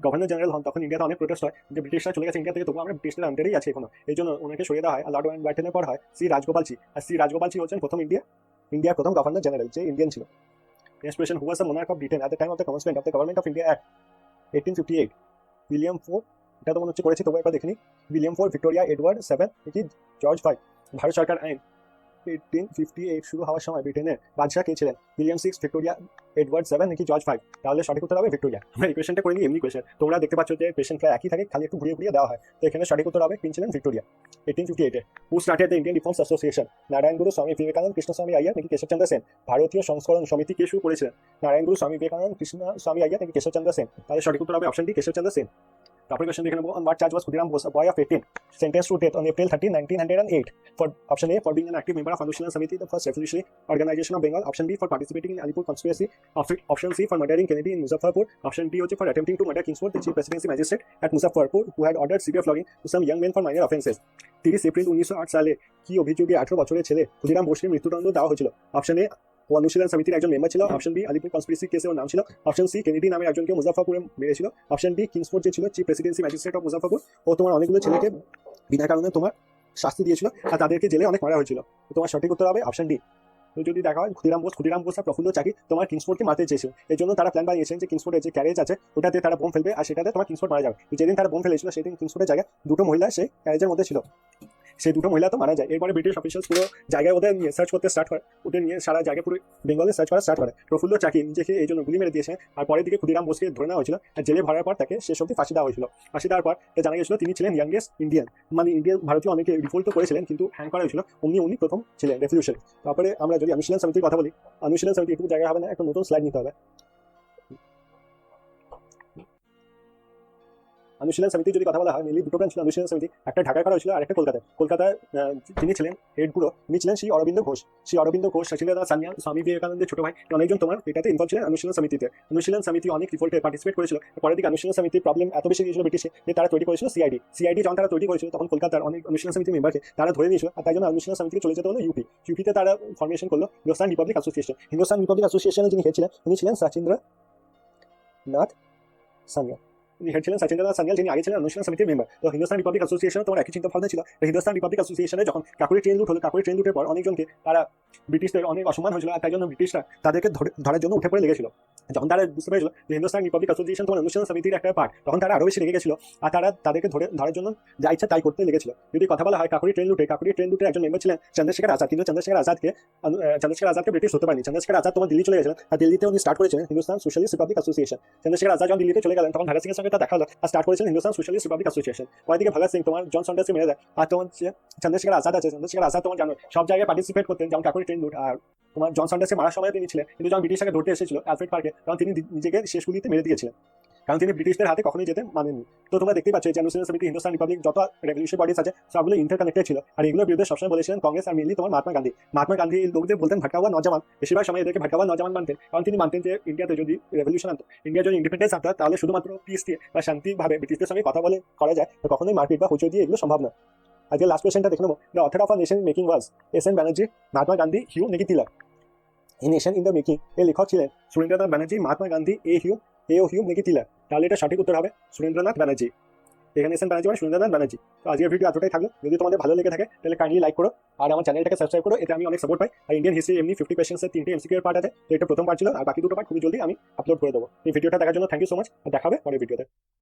গভর্নর জেনারেল হন তখন ইন্ডিয়াতে অনেক প্রোটেস্ট হয় যে ব্রিটিশরা চলে গেছে ইন্ডিয়া থেকে, তবু আমরা ব্রিটিশদের আন্ডারেই আছে এখনো, এই জন্য ওনাকে সরিয়ে দেওয়া হয়। আর লর্ড মাউন্টব্যাটেনের পর হয় শ্রী রাজগোপালজি। আর শ্রী রাজগোপালজি হচ্ছেন প্রথম ইন্ডিয়ার প্রথম গভর্নর জেনারেল যে ইন্ডিয়ান ছিল। Next question, who was the Monarch of Britain at the time of the commencement of the government of India act 1858? William four, এটা তো মনে হচ্ছে করেছি, তবু একবার দেখিনি। উইলিয়াম ফোর, ভিক্টোরিয়া এডওয়ার্ড 7 নাকি জর্জ 5? ভারত সরকার আইন 1858 শুরু হওয়ার সময় ব্রিটেনের বাদশাহ কে ছিলেন? উইলিয়াম 6, ভিক্টোরিয়া এডওয়ার্ড 7 নাকি জর্জ 5? তাহলে সঠিক উত্তর হবে ভিক্টোরিয়া। আমরা এই কোয়েশ্চনটা করে নিই এমনি কোয়েশ্চন, তোমরা দেখতে পাচ্ছ যে কোয়েশ্চন প্রায় একই থাকে, খালি একটু ঘুরিয়ে ঘুরিয়ে দেওয়া হয়। তো এখানে সঠিক উত্তর হবে কিং ছিলেন Victoria 1858 A. Who started the Indian reforms association? Narayan গুরু, স্বামী বিবেকানন্দ, কৃষ্ণস্বামী আইয়ার নাকি কেশবচন্দ্র সেন? ভারতীয় সংস্করণ সমিতি কে শুরু করেছিলেন? নারায়ণ গুরু, স্বামী বিবেকানন্দ, কৃষ্ণস্বামী আইয়ার নাকি কেশবচন্দ্র সেন? তাহলে সঠিক উত্তর হবে অপশন ডি, কেশবচন্দ্র সেন। তারপরে কোয়েশ্চন দেখে নেব, on what charge was Khudiram Bose, a boy of 18, sentenced to death on April 13, 1908? For option A, for being an active member of Anushilan Samiti, the first revolutionary organization of Bengal. Option B, for participating in Alipur conspiracy. Option C, for murdering Kennedy in Muzaffarpur. Option D, for attempting to murder Kingsford, the chief presidency magistrate at Muzaffarpur, who had ordered severe flogging to some young men for minor offences. 30 April 1908 সালে কি অভিযোগে 18 বছরের ছেলে ক্ষুদিরাম বোসকে মৃত্যুদণ্ড দেওয়া হয়েছিল? Option এ, ও অনুশীলন সমিতির একজন মেম্বার ছিল। অপশন বি, আলিপুর কনস্পিরেসি কেসে ওর নাম ছিল। অপশন সি, কেনেডি নামে একজনকে মুজাফফরপুরে মেরেছিল। অপশন ডি, কিংসফোর্ড যে ছিল chief presidency magistrate of Muzaffarpur, ও তোমার অনেকগুলো ছেলেকে বিনা কারণে তোমার শাস্তি দিয়েছিল আর তাদেরকে জেলে অনেক মারা হয়েছিল। তো তোমার সঠিক উত্তর হবে অপশন ডি। তো যদি দেখা হয় ক্ষুদিরাম বোস আর প্রফুল্ল চাকি তোমার কিংসফোর্ডকে মারতে চেয়েছিল, এই জন্য তারা প্ল্যান বানিয়েছেন যে কিংসফোর্ডের যে ক্যারেজ আছে ওটাতে তারা বোম ফেলবে আর সেটাতে তোমার কিংসফোর্ড মারা যাবে। যেদিন তারা বোম ফেলেছিল সেদিন কিংসফোর্ডের জায়গায় দুটো মহিলা সেই ক্যারেজের মধ্যে ছিল, সেই দুটো মহিলা তো মারা যায়। এরপরে ব্রিটিশ অফিসিয়ালস পুরো জায়গায় ওদের নিয়ে সার্চ করতে স্টার্ট করে, ওদের নিয়ে সারা জায়গায় পুরো বেঙ্গলে সার্চ করা স্টার্ট করে। প্রফুল্ল চাকি নিজেকে এই জন্য গুলি মেরে দিয়েছে আর পরের দিকে ক্ষুদিরাম বোসকে ধরে নেওয়া হয়েছিল আর জেলে ভরার পর তাকে শেষ অবধি ফাঁসি দেওয়া হয়েছিল। ফাঁসি দেওয়ার পর জানা গেছিল তিনি ছিলেন ইয়াংগেস্ট ইন্ডিয়ান, মানে ইন্ডিয়ান ভারতীয় অনেকে রিভোল্ট করেছিলেন কিন্তু হ্যাং করা হয়েছিল, উনি প্রথম ছিলেন রেভলিউশন। তারপরে আমরা যদি অনুশীলন সমিতির কথা বলি, অনুশীলন সমিতি একটু জায়গা হবে না, একটা নতুন স্লাইড নিতে হবে। অনুশীলন সমিতির যদি কথা বলা হয় মেনলি দুটো ব্রাঞ্চ ছিল অনুশীলন সমিতি, একটা ঢাকায় করা হয়েছিল আর একটা কলকাতায়। কলকাতায় যিনি ছিলেন হেড গুরু তিনি ছিলেন শ্রী অরবিন্দ ঘোষ। শ্রী অরবিন্দ ঘোষ, সচিন্দ্রনাথ সান্যাল, স্বামী বিবেকানন্দের ছোট ভাই, অনেকজন তোমার এটাতে ইনভলভ ছিলেন অনুশীলন সমিতিতে। অনুশীলন সমিতি অনেক রিভোল্টে পার্টিসিপেট করেছিল। পরের দিকে অনুশীলন সমিতির প্রবলেম এত বেশি দিয়েছিল ব্রিটিশে যে তারা তৈরি করেছিল সিআইডি যখন তারা তৈরি করেছিল তখন কলকাতার অনেক অনুশীলন সমিতির মেম্বারকে তারা ধরে নিয়েছিল আর তাই জন্য অনুশীলন সমিতিকে চলে যেতে হলো ইউপিতে তারা ফর্মেশন করলো Hindustan Republic association. Hindustan Republic অ্যাসোসিয়েশনের যিনি হেড ছিলেন তিনি ছিলেন সচিন্দ্রনাথ সান্যাল। হেড ছিলেন সচিন্দ্রনাথ সান্যাল, যিনি আগে ছিলেন অনুশীলন সমিতির মেম্বার। তো হিন্দুস্তান রিপাবলিক অ্যাসোসিয়েশন তোমার একই চিন্তা ভাবনা ছিল। হিন্দুস্তান রিপাবলিক অ্যাসোসিয়েশনে যখন কাকুরি ট্রেন লুট হলো, কাকুরি ট্রেন লুটের পর অনেকজনকে তারা ব্রিটিশদের অনেক অসম্মান হয়েছিল আর তাই জন্য ব্রিটিশরা তাদেরকে ধরার জন্য উঠে পড়ে লেগেছিল। যখন তারা বুঝতে পেরেছিল যে হিন্দুস্তান রিপাবলিক অ্যাসোসিয়েশন তোমার অনুশীলন সমিতির একটা পার্ট, তখন তারা আরও বেশি লেগে গেছিল আর তারা তাদেরকে ধরার জন্য যা ইচ্ছা তাই করতে লেগেছিল। যদি কথা বলা হয় কাকুরি ট্রেন লুটে একজন মেম্বার ছিলেন চন্দ্রশেখর আজাদ, কিন্তু চন্দ্রশেখর আজাদকে ব্রিটিশ হতে পারেনি। চন্দ্রশেখর আজাদ তোমার দিল্লি চলে গেছিলেন আর দিল্লিতে উনি স্টার্ট করেছিলেন Hindustan socialist republic association. Chandrashekhar Azad যখন দিল্লিতে চলে গেলেন তখন ভগৎ সিংয়ের সঙ্গে তা দেখা হলো আর স্টার্ট করেছিলেন হিন্দুস্তান সোশ্যালিস্ট রিপাবলিক অ্যাসোসিয়েশন। ওইদিকে ভগৎ সিং তোমার জন সন্ডার্সকে মেরে দেয় আর তোমার চন্দ্রশেখর আজাদ আছে, চন্দ্রশেখর আজাদ তোমার জানো সব জায়গায় পার্টিসিপেট করতেন, যেমন কাকুরি ট্রেন লুট। আর তোমার জন সন্ডার্সকে মারার সময় তিনি ছিলেন, কিন্তু যখন ব্রিটিশকে ধরতে এসেছিল অ্যালফ্রেড পার্কে তখন তিনি নিজেকে শেষ গুলিতে মেরে দিয়েছিলেন, কারণ তিনি ব্রিটিশদের হাতে কখনোই যেতে মানেননি। তো তোমরা দেখতেই পাচ্ছ যে অনুশীলন সমিতি, হিন্দুস্তান রিপাবলিক যত রেভলিউশন বডিজ আছে সবগুলো ইন্টারকানেক্টেড ছিল আর এগুলোর বিরুদ্ধে সবসময় বলেছিলেন কংগ্রেস আর মেনলি তোমার মহাত্মা গান্ধী লোকদের বলতেন ভাটকা हुआ নওজওয়ান, বেশিরভাগ সময় এদেরকে ভাটকা हुआ নওজওয়ান মানতেন, কারণ তিনি মানতেন যে ইন্ডিয়াতে যদি রেভলিউশন আনতো, ইন্ডিয়া যদি ইন্ডিপেন্ডেন্স আনতো তাহলে শুধুমাত্র পিস দিয়ে বা শান্তিভাবে ব্রিটিশদের সঙ্গে কথা বলে করা যায়, তো কখনোই মারপিট বা হুঁচো দিয়ে এগুলো সম্ভব না। আজকে লাস্ট কোয়েশ্চনটা দেখে নেবো, the author of a nation making was S N. Banerjee, Mahatma Gandhi, Hume নাকি তিলক? এই নেশন ইন দ্য মেকিং এর লেখক ছিলেন সুরেন্দ্রনাথ ব্যানার্জি, মহাত্মা গান্ধী, হিউ নাকি তিলক? তাহলে এটা সঠিক উত্তর হবে সুরেন্দ্রনাথ ব্যানার্জি। এখানে এসএন ব্যানার্জি মানে সুরেন্দ্রনাথ ব্যানার্জি। তো আজকের ভিডিও এতটাই থাকলো, যদি তোমাদের ভালো লেগে থাকে তাহলে কাইন্ডলি লাইক করো আর আমার চ্যানেলটাকে সাবস্ক্রাইব করো, এতে আমি অনেক সাপোর্ট পাই। আর ইন্ডিয়ান হিস্ট্রি এমনি 50 কোয়েশ্চেন্সের 3টে এমসিকিউ এর পার্ট আছে, তো এটা প্রথম পার্ট ছিল আর বাকি দুটো পার্ট খুবই জলদি আমি আপলোড করে দেবো। এই ভিডিওটা দেখার জন্য থ্যাংক ইউ সো মাচ, আর দেখাবে পরের ভিডিওতে।